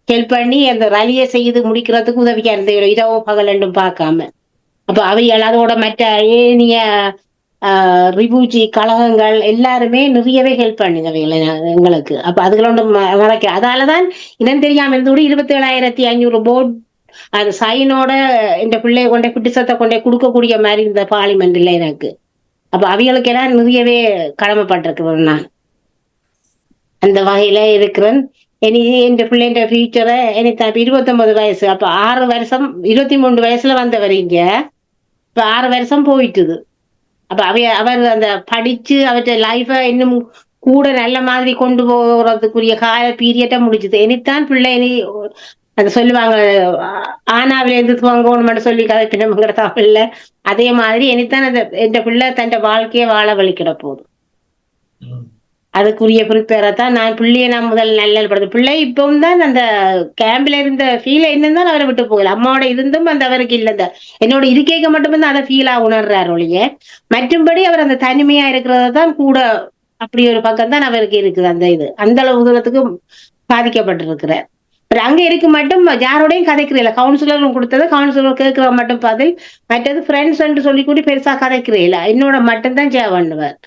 ஹெல்ப் பண்ணி அந்த ரலியை செய்து முடிக்கிறதுக்கு உதவியா இருந்த இரவு பகல் ரெண்டும் பார்க்காம. அப்ப அவைகள் அதோட மற்ற ஏனிய ரிபூஜி கழகங்கள் எல்லாருமே நிறையவே ஹெல்ப் பண்ணுங்க எங்களுக்கு. அப்ப அதுகளோட மறக்க அதாலதான் இனம் தெரியாம இருந்தோடு 27,500 போர்ட் அது சைனோட இந்த பிள்ளைய கொண்டே குட்டிசத்தை கொண்டே கொடுக்கக்கூடிய மாதிரி இந்த பார்லிமெண்ட் இல்லை எனக்கு. அப்ப அவைகளுக்கு எல்லாம் நிறையவே கடமைப்பட்டிருக்கிறேன். நான் அந்த வகையில இருக்கிறேன். இனி என் பிள்ளைன்ற ஃபியூச்சரை எனக்கு 29 வயசு. அப்ப 6 வருஷம் 23 வயசுல வந்தவரீங்க. இப்ப 6 வருஷம் போயிட்டுது. அப்ப அவர் அந்த படிச்சு அவற்றை லைஃப இன்னும் கூட நல்ல மாதிரி கொண்டு போறதுக்குரிய கால பீரியட்டை முடிச்சுது. இனித்தான் பிள்ளை இனி அதை சொல்லுவாங்க ஆனாவில இருந்து துவங்கணும்னு சொல்லி கதை பின்னங்கிற தமிழ்ல. அதே மாதிரி இனித்தான் அந்த என் பிள்ளை தன் வாழ்க்கையை வாழ வலிக்கிட போகுது. அதுக்குரிய ப்ரிப்பேரத்தான் நான் பிள்ளைய நான் முதல் நல்லப்படுது. பிள்ளை இப்பவும் தான் அந்த கேம்ப்ல இருந்த ஃபீல என்னன்னு தான் அவரை விட்டு போகல. அம்மாவோட இருந்தும் அந்த அவருக்கு இல்ல என்னோட இருக்கைக்கு மட்டும் தான் அதை ஃபீலா உணர்றாரு ஒழிய மற்றும்படி அவர் அந்த தனிமையா இருக்கிறதான் கூட அப்படி ஒரு பக்கம் தான் அவருக்கு இருக்குது. அந்த இது அந்த அளவு தூரத்துக்கு பாதிக்கப்பட்டிருக்கிறார். அங்க இருக்க மட்டும் யாரோடையும் கதைக்கிறீல, கவுன்சிலரும் கொடுத்தது கவுன்சிலர் கேட்கிற மட்டும் பதில், மற்றது ஃப்ரெண்ட்ஸ் என்று சொல்லி கூடி பெருசா கதைக்கிறீல, என்னோட மட்டும்தான் ஜெயா பண்ணுவார்.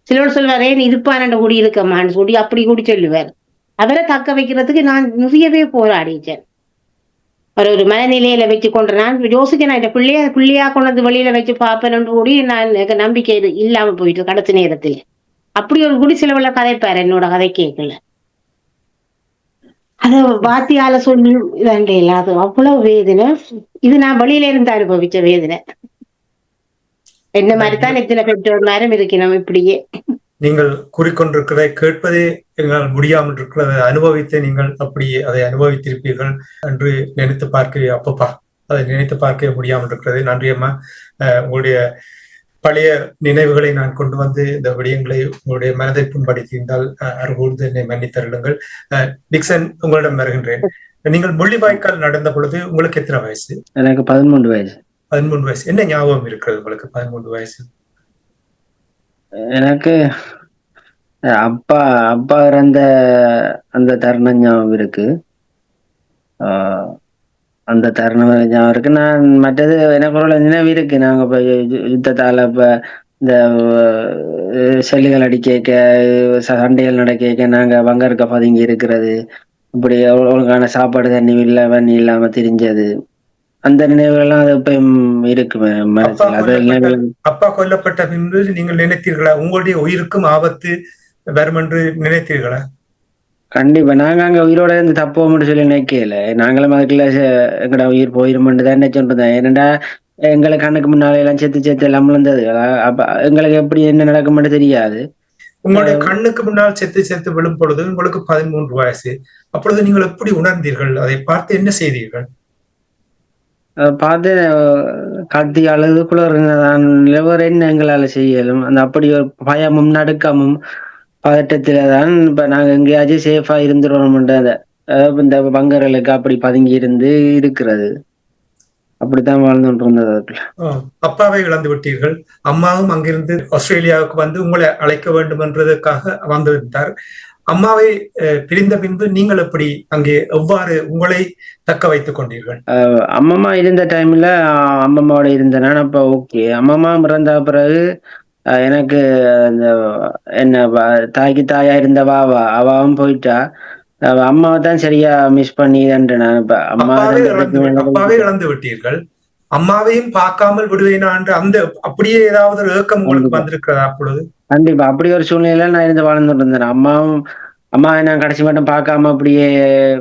சிலோடு சொல்வார், ஏன் இருப்பான கூடி இருக்கமான்னு சொல்லி அப்படி கூடி சொல்லுவார். அவரை தக்க வைக்கிறதுக்கு நான் நிறையவே போராடிச்சேன். ஒரு மனநிலையில வச்சு கொண்டு நான் யோசிக்க, நான் இந்த பிள்ளையா கொண்டு வந்து வெளியில வச்சு பார்ப்பேன் கூடி நான் எனக்கு நம்பிக்கை இல்லாம போயிட்டு கடைசி நேரத்துல அப்படி ஒரு குடி சிலவுல கதைப்பாரு என்னோட கதை கேட்கல. அத வாத்தியால சொல்லி இதாண்டே இல்ல, அது அவ்வளவு வேதனை. இது நான் வெளியில இருந்து அனுபவிச்ச வேதனை. என்ன மாதிரிதான் இத்தனை பெற்றோர் நேரம் இருக்கணும் இப்படியே. நீங்கள் கூறிக்கொண்டிருக்கிறதை கேட்பதே எங்களால் முடியாமல் இருக்கிறதை அனுபவித்து நீங்கள் அப்படியே அதை அனுபவித்திருப்பீர்கள் என்று நினைத்து பார்க்க அப்பப்பா அதை நினைத்து பார்க்க முடியாமல் இருக்கிறது. நன்றியம்மா. உங்களுடைய பழைய நினைவுகளை நான் கொண்டு வந்து இந்த விடயங்களை உங்களுடைய மனதை புண்படுத்தியிருந்தால் அருகூர்ந்து என்னை மன்னித்தருளுங்கள். டிக்சன், உங்களிடம் வருகின்றேன். நீங்கள் முள்ளிவாய்க்கால் நடந்த பொழுது உங்களுக்கு எத்தனை வயசு? எனக்கு 13 வயசு. 13 வயசு. என்ன ஞாபகம் இருக்கிறது உங்களுக்கு 13 வயசு? எனக்கு அப்பா இறந்த அந்த தருணம் ஞாபகம் இருக்கு. அந்த தருணம் ஞாபகம் இருக்கு. நான் மற்றது எனக்கு ஒரு நினைவு இருக்கு. நாங்க இப்ப யுத்தத்தால இப்ப இந்த செல்லுகள் அடிக்க சண்டைகள் நடக்க நாங்க வங்கருக்க பதுங்கி இருக்கிறது, இப்படி ஒழுங்கான சாப்பாடு தண்ணி இல்லாம தெரிஞ்சது, அந்த நினைவுகள்லாம் அது இப்ப இருக்கு மனசுல. அப்பா கொல்லப்பட்ட பின்பு நீங்கள் நினைத்தீர்களா உங்களுடைய உயிருக்கும் ஆபத்து வரும் என்று நினைத்தீர்களா? கண்டிப்பா. நாங்க அங்க உயிரோட இருந்து தப்போம்னு சொல்லி நினைக்கல. நாங்களும் அதுக்குள்ள எங்கட உயிர் போயிருமென்று தான் நினைச்சுருந்தேன். ஏன்னா எங்களுக்கு கண்ணுக்கு முன்னால எல்லாம் செத்து எல்லாம் விழுந்தது. அப்ப எங்களுக்கு எப்படி என்ன நடக்கும்னு தெரியாது. உங்களுடைய கண்ணுக்கு முன்னால் செத்து விழும் பொழுது உங்களுக்கு 13 வயசு. அப்பொழுது நீங்கள் எப்படி உணர்ந்தீர்கள்? அதை பார்த்து என்ன செய்தீர்கள்? பார்த்து கத்தி அழுது குளிர்தான் நிலவர என்ன எங்களால செய்யலும். அந்த அப்படி ஒரு பயமும் நடுக்கமும் பதட்டத்துலதான் இப்ப நாங்க எங்கேயாச்சும் சேஃபா இருந்துருவோம்ன்ற இந்த பங்கர்களுக்கு அப்படி பதுங்கி இருந்து இருக்கிறது. அப்படித்தான் வாழ்ந்துட்டு இருந்தது. அப்பாவை இழந்து விட்டீர்கள். அம்மாவும் அங்கிருந்து ஆஸ்திரேலியாவுக்கு வந்து உங்களை அழைக்க வேண்டும் என்றதற்காக வந்திருந்தார். அம்மாவை பிரிந்த பின்பு நீங்கள் எப்படி அங்கே எவ்வாறு உங்களை தக்க வைத்துக் கொண்டீர்கள்? அம்மம்மா இருந்த டைம்ல அம்மம்மாவோட இருந்தேன் நான். அப்ப ஓகே. அம்மம்மா இறந்த பிறகு எனக்கு அந்த என்ன தாய்க்கு தாயா இருந்த அவாவும் போயிட்டா. அம்மாவை தான் சரியா மிஸ் பண்ணிட்டு நான். இப்ப அப்பாவே இழந்து விட்டீர்கள், அம்மாவையும் பார்க்காமல் விடுவேனான்ற அந்த அப்படியே ஏதாவது ஒரு ஏக்கம் உங்களுக்கு வந்திருக்கிறதா? அப்பொழுது கண்டிப்பா அப்படி ஒரு சூழ்நிலையில நான் இருந்து வாழ்ந்துட்டு இருந்தேன். அம்மாவை நான் கடைசி மட்டும் பார்க்காம அப்படியே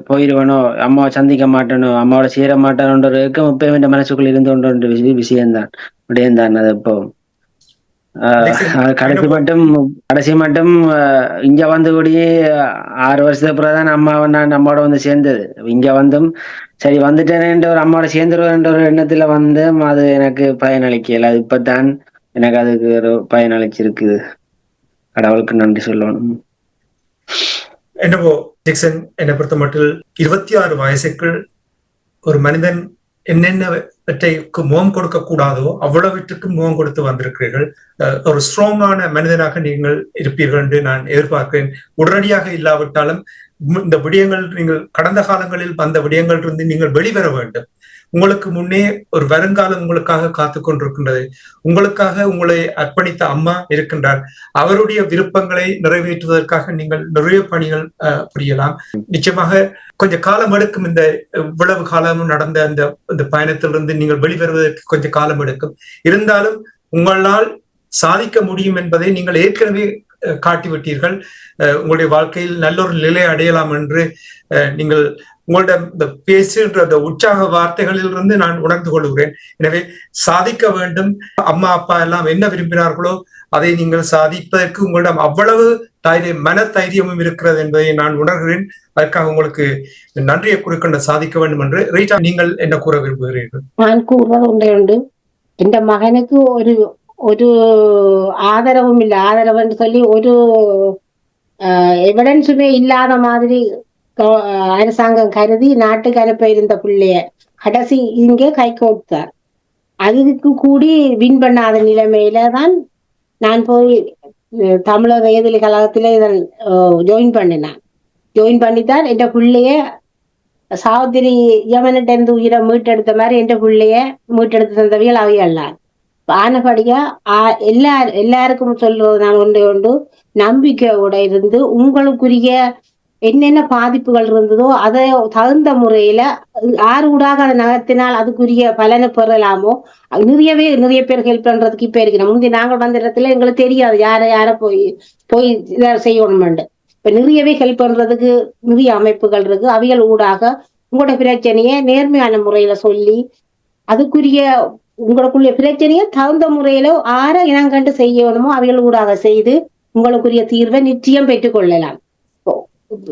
போயிடுவேனோ, அம்மாவை சந்திக்க மாட்டேனோ, அம்மாவோட சேர மாட்டேனோன்ற ஒரு ஏக்கம் இப்ப என் மனசுக்குள்ள இருந்து கொண்டு விஷயம்தான் அப்படியேதான். அது இப்போ கடைசி மட்டும் இங்க வந்து கூடியே 6 வருஷத்துக்கு பிறகுதான் நான் அம்மாவோட வந்து சேர்ந்தது. இங்க வந்தும் சரி வந்துட்டேன் ஒரு அம்மாவோட சேர்ந்துருவேன்ற ஒரு எண்ணத்துல வந்து அது எனக்கு பயனளிக்கல. அது இப்பதான் எனக்கு அதுக்கு ஒரு பயனளிச்சிருக்குது. கடவுளுக்கு நன்றி சொல்லணும். என்னவோ டிக்சன், என்னை பொறுத்த மட்டும் 26 வயசுக்குள் ஒரு மனிதன் என்னென்னவற்றைக்கு முகம் கொடுக்க கூடாதோ அவ்வளவற்றுக்கு முகம் கொடுத்து வந்திருக்கிறீர்கள். ஒரு ஸ்ட்ராங்கான மனிதனாக நீங்கள் இருப்பீர்கள் என்று நான் எதிர்பார்க்கிறேன். உடனடியாக இல்லாவிட்டாலும் இந்த விடயங்கள், நீங்கள் கடந்த காலங்களில் வந்த விடயங்கள் இருந்து நீங்கள் வெளிவர வேண்டும். உங்களுக்கு முன்னே ஒரு வருங்காலம் உங்களுக்காக காத்து கொண்டிருக்கின்றது. உங்களுக்காக உங்களை அர்ப்பணித்த அம்மா இருக்கின்றார். அவருடைய விருப்பங்களை நிறைவேற்றுவதற்காக நீங்கள் நிறைய பணிகள் புரியலாம். நிச்சயமாக கொஞ்சம் காலம் எடுக்கும். இந்த இவ்வளவு காலமும் நடந்த அந்த பயணத்திலிருந்து நீங்கள் வெளிவருவதற்கு கொஞ்சம் காலம் எடுக்கும். இருந்தாலும் உங்களால் சாதிக்க முடியும் என்பதை நீங்கள் ஏற்கனவே காட்டிவிட்டீர்கள். உங்களுடைய வாழ்க்கையில் நல்லொரு நிலை அடையலாம் என்று நீங்கள் உங்களோட இந்த பேசுகின்ற அந்த உற்சாக வார்த்தைகளில் இருந்து நான் உணர்ந்து கொள்கிறேன். எனவே சாதிக்க வேண்டும். அம்மா அப்பா எல்லாம் என்ன விரும்பினார்களோ அதை நீங்கள் சாதிப்பதற்கு உங்களிடம் அவ்வளவு மன தைரியமும் இருக்கிறது என்பதை நான் உணர்கிறேன். அதற்காக உங்களுக்கு நன்றியை குறிக்கொண்டு சாதிக்க வேண்டும் என்று. ரீட்டா, நீங்கள் என்ன கூற விரும்புகிறீர்கள்? நான் கூறுவது ஒன்றே உண்டு. இந்த மகனுக்கு ஒரு ஆதரவும் இல்லை. ஆதரவுன்னு சொல்லி ஒரு எவிடன்ஸுமே இல்லாத மாதிரி அரசாங்கம் கருதி நாட்டுக்கு அனுப்ப இருந்த பிள்ளைய கடைசி இங்கே கை கோர்த்தார். அதுக்கு கூடி வின் பண்ணாத நிலைமையில தான் நான் போய் தமிழர் ஏதிலி கழகத்துல இதன் ஜாயின் பண்ணினான். ஜாயின் பண்ணித்தான் என்ற பிள்ளைய சாவித்திரி யமனிட்ட இருந்து உயிரை மீட்டெடுத்த மாதிரி என்ற பிள்ளைய மீட்டெடுத்து தந்தவியல் அவையெல்லாம் ஆனபடியா எல்லாருக்கும் சொல்றது நான் ஒன்று நம்பிக்கையோட இருந்து உங்களுக்குரிய என்னென்ன பாதிப்புகள் இருந்ததோ அதை தகுந்த முறையில ஆறு ஊடாக அதை நகர்த்தினால் அதுக்குரிய பலனை பெறலாமோ. நிறைய பேர் ஹெல்ப் பண்றதுக்கு இப்ப இருக்கிறோம். முந்தைய நாங்கள் வந்த இடத்துல எங்களுக்கு தெரியாது யார போய் இதை செய்யணும்னு. இப்ப நிறையவே ஹெல்ப் பண்றதுக்கு நிறைய அமைப்புகள் இருக்கு. அவைகள் ஊடாக உங்களோட பிரச்சனைய நேர்மையான முறையில சொல்லி அதுக்குரிய உங்களுக்குரிய பிரச்சனையை தகுந்த முறையில ஆற இனங்கண்டு செய்யணுமோ அவைகள் ஊடாக செய்து உங்களுக்குரிய தீர்வை நிச்சயம் பெற்றுக் கொள்ளலாம்.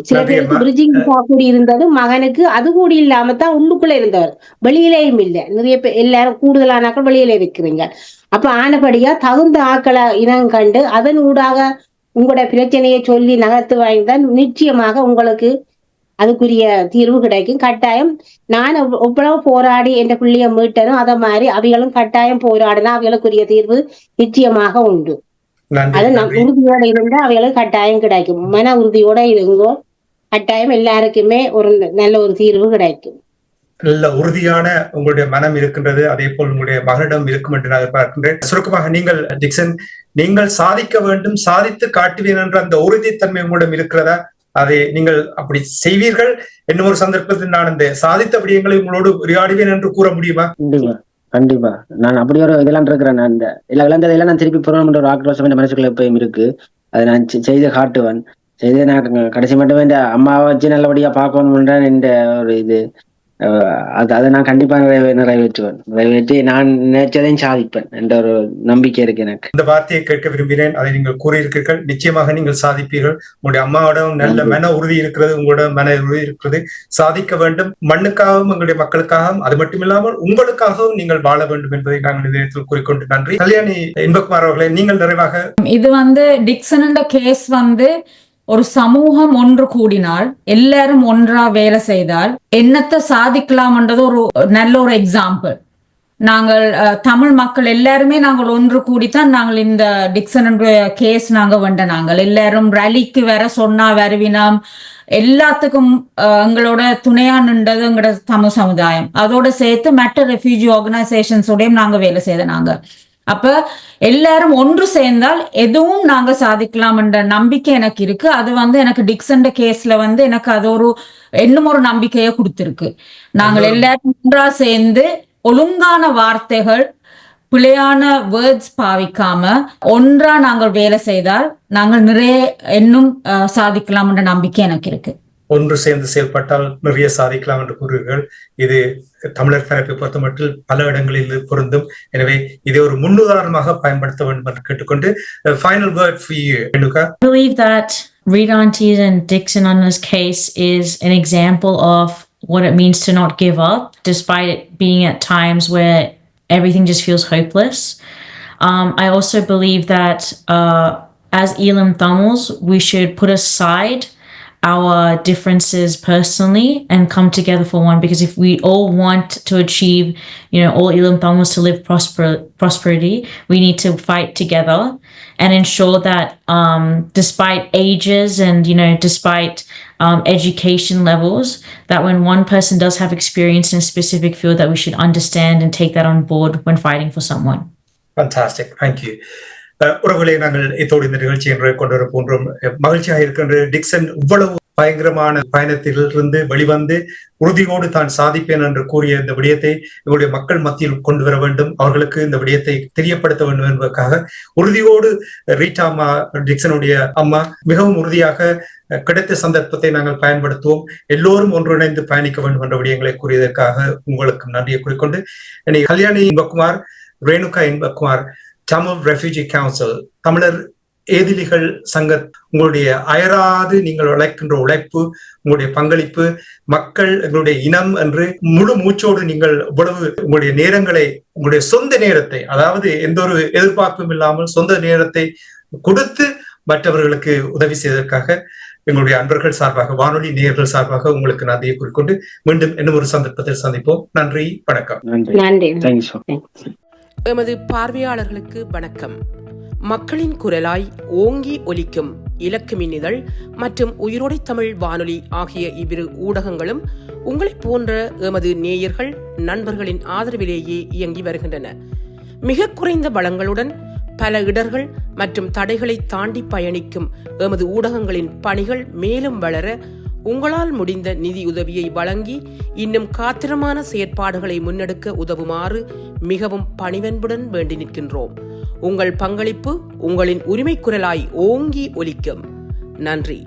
சில பேருக்கு பிரிட்ஜிங் கூடி இருந்தது மகனுக்கு அது கூடி இல்லாம தான் உள்ளுக்குள்ள இருந்தவர், வெளியிலேயும் இல்லை. நிறைய பேர் எல்லாரும் கூடுதலானாக்கள் வெளியில இருக்கிறீங்க. அப்ப ஆனபடியா தகுந்த ஆக்களை இனம் கண்டு அதன் ஊடாக உங்களோட பிரச்சனையை சொல்லி நகர்த்து வாங்கிதான் நிச்சயமாக உங்களுக்கு அதுக்குரிய தீர்வு கிடைக்கும். கட்டாயம் நான் எவ்வளவு போராடி என்ற பிள்ளைய மீட்டனும் அதை மாதிரி அவைகளும் கட்டாயம் போராடினா அவைகளுக்குரிய தீர்வு நிச்சயமாக உண்டு. அது உறுதியோட இருந்தா அவைகளுக்கு கட்டாயம் கிடைக்கும். மன உறுதியோட இருங்கோ, கட்டாயம் எல்லாருக்குமே ஒரு நல்ல ஒரு தீர்வு கிடைக்கும். நல்ல உறுதியான உங்களுடைய மனம் இருக்கின்றது, அதே போல் உங்களுடைய மகனிடம் இருக்கும் என்று நான் பார்க்கின்றேன். சுருக்கமாக நீங்கள் டிக்சன், நீங்கள் சாதிக்க வேண்டும், சாதித்து காட்டுவீர்கள் என்ற அந்த உறுதித்தன்மை உங்களிடம் இருக்கிறதா? அதை நீங்கள் அப்படி செய்வீர்கள். இன்னும் ஒரு சந்தர்ப்பத்தில் நான் இந்த சாதித்த விடயங்களை உங்களோடு உரையாடுவேன் என்று கூற முடியுமா? கண்டிப்பா நான் அப்படி ஒரு இதெல்லாம் இருக்கிறேன். நான் இந்த எல்லா விளையாண்டதெல்லாம் நான் திருப்பி போறோம்ன்ற ஒரு ஆக்ரோஷம் என் மனசுக்குள்ள எப்பயும் இருக்கு. அதை நான் செய்து காட்டுவேன். செய்து நான் கடைசி மட்டுமே இந்த அம்மாவை வச்சு நல்லபடியா பார்க்கணும்ன்ற இந்த ஒரு இது அதை நான் கண்டிப்பா நிறைவேற்றுவேன். நிறைவேற்றி நான் நினைச்சதையும் சாதிப்பேன் என்ற ஒரு நம்பிக்கை இருக்கு எனக்கு. இந்த வார்த்தையை கேட்க விரும்பினேன். அதை நீங்கள் கூறியிருக்கிறீர்கள். நிச்சயமாக நீங்கள் சாதிப்பீர்கள். உங்களுடைய அம்மாவோட நல்ல மன உறுதி இருக்கிறது, உங்களோட மன உறுதி இருக்கிறது. சாதிக்க வேண்டும், மண்ணுக்காகவும் எங்களுடைய மக்களுக்காகவும், அது மட்டுமில்லாமல் உங்களுக்காகவும் நீங்கள் வாழ வேண்டும் என்பதை நாங்கள் இந்த நேரத்தில் கூறிக்கொண்டு நன்றி. கல்யாணி இன்பகுமார் அவர்களே, நீங்கள் நிறைவாக. இது டிக்சன் கேஸ் ஒரு சமூகம் ஒன்று கூடினால், எல்லாரும் ஒன்றா வேலை செய்தால் என்னத்தை சாதிக்கலாம்ன்றது ஒரு நல்ல ஒரு எக்ஸாம்பிள். நாங்கள் தமிழ் மக்கள் எல்லாருமே நாங்கள் ஒன்று கூடித்தான் நாங்கள் இந்த டிக்சன் கேஸ் நாங்கள் எல்லாரும் ரலிக்கு வேற சொன்னா வருவினாம். எல்லாத்துக்கும் எங்களோட துணையா நின்றது எங்களோட தமிழ் சமுதாயம். அதோட சேர்த்து மற்ற ரெஃப்யூஜி ஆர்கனைசேஷன்ஸோடையும் நாங்க வேலை செய்த அப்ப எல்லாரும் ஒன்று சேர்ந்தால் எதுவும் நாங்க சாதிக்கலாம் என்ற நம்பிக்கை எனக்கு இருக்கு. அது எனக்கு டிக்சன் கேஸ்ல எனக்கு அது இன்னும் ஒரு நம்பிக்கையை கொடுத்திருக்கு. நாங்கள் எல்லாரும் ஒன்றா சேர்ந்து ஒழுங்கான வார்த்தைகள், பிழையான வேர்ட்ஸ் பாவிக்காம ஒன்றா நாங்கள் வேலை செய்தால் நாங்கள் நிறைய இன்னும் சாதிக்கலாம் என்ற நம்பிக்கை எனக்கு இருக்கு. ஒன்று சேர்ந்து செயல்பட்டால் நிறைய சாதிக்கலாம் என்று கூறுவீர்கள். இது தமிழர் தரப்பை பொறுத்த மட்டும் பல இடங்களில் பொருந்தும். எனவே இதை ஒரு முன்னுதாரணமாக பயன்படுத்த வேண்டும் என்று கேட்டுக்கொண்டு final word for you, Renuka. I believe that Rita Auntie's and Dixon Anna's case is an example of what it means to not give up, despite it being at times where everything just feels hopeless. I also believe that as Elam Tamils, we should put aside our differences personally and come together for one, because if we all want to achieve, all Elam Tamils to live prosperity, we need to fight together and ensure that despite ages and despite education levels, that when one person does have experience in a specific field, that we should understand and take that on board when fighting for someone. Fantastic, thank you. உறவுகளை நாங்கள் இதோடு இந்த நிகழ்ச்சி என்று கொண்டு வர போன்றோம். மகிழ்ச்சியாக இருக்கின்ற டிக்சன் இவ்வளவு பயங்கரமான பயணத்திலிருந்து வெளிவந்து உறுதியோடு தான் சாதிப்பேன் என்று கூறிய இந்த விடயத்தை எங்களுடைய மக்கள் மத்தியில் கொண்டு வர வேண்டும், அவர்களுக்கு இந்த விடயத்தை தெரியப்படுத்த வேண்டும் என்பதற்காக உறுதியோடு ரீட்டா அம்மா, டிக்சனுடைய அம்மா மிகவும் உறுதியாக கிடைத்த சந்தர்ப்பத்தை நாங்கள் பயன்படுத்துவோம், எல்லோரும் ஒன்றிணைந்து பயணிக்க வேண்டும் என்ற விடயங்களை கூறியதற்காக உங்களுக்கு நன்றியை கூறிக்கொண்டு, கல்யாணி இன்பகுமார், ரேணுகா இன்பகுமார், தமிழ் ரெஃப்யூஜி கவுன்சில், தமிழர் ஏதிலிகள் சங்க, உங்களுடைய அயராது நீங்கள் உழைக்கின்ற உழைப்பு, உங்களுடைய பங்களிப்பு, மக்கள் எங்களுடைய இனம் என்று முழு மூச்சோடு நீங்கள் இவ்வளவு உங்களுடைய நேரங்களை, உங்களுடைய சொந்த நேரத்தை, அதாவது எந்த ஒரு எதிர்பார்ப்பும் இல்லாமல் சொந்த நேரத்தை கொடுத்து மற்றவர்களுக்கு உதவி செய்வதற்காக எங்களுடைய அன்பர்கள் சார்பாக, வானொலி நேயர்கள் சார்பாக உங்களுக்கு நன்றியை கூறிக்கொண்டு மீண்டும் இன்னும் ஒரு சந்தர்ப்பத்தில் சந்திப்போம். நன்றி, வணக்கம். நன்றி. எமது பார்வையாளர்களுக்கு வணக்கம். மக்களின் குரலாய் ஓங்கி ஒலிக்கும் இலக்கு மின்னிதழ் மற்றும் உயிரோடை தமிழ் வானொலி ஆகிய இவ்விரு ஊடகங்களும் உங்களைப் போன்ற எமது நேயர்கள் நண்பர்களின் ஆதரவிலேயே இயங்கி வருகின்றன. மிக குறைந்த வளங்களுடன் பல இடர்கள் மற்றும் தடைகளை தாண்டி பயணிக்கும் எமது ஊடகங்களின் பணிகள் மேலும் வளர உங்களால் முடிந்த நிதியுதவியை வழங்கி இன்னும் காத்திரமான செயற்பாடுகளை முன்னெடுக்க உதவுமாறு மிகவும் பணிவன்புடன் வேண்டி நிற்கின்றோம். உங்கள் பங்களிப்பு உங்களின் உரிமை குரலாய் ஓங்கி ஒலிக்கும். நன்றி.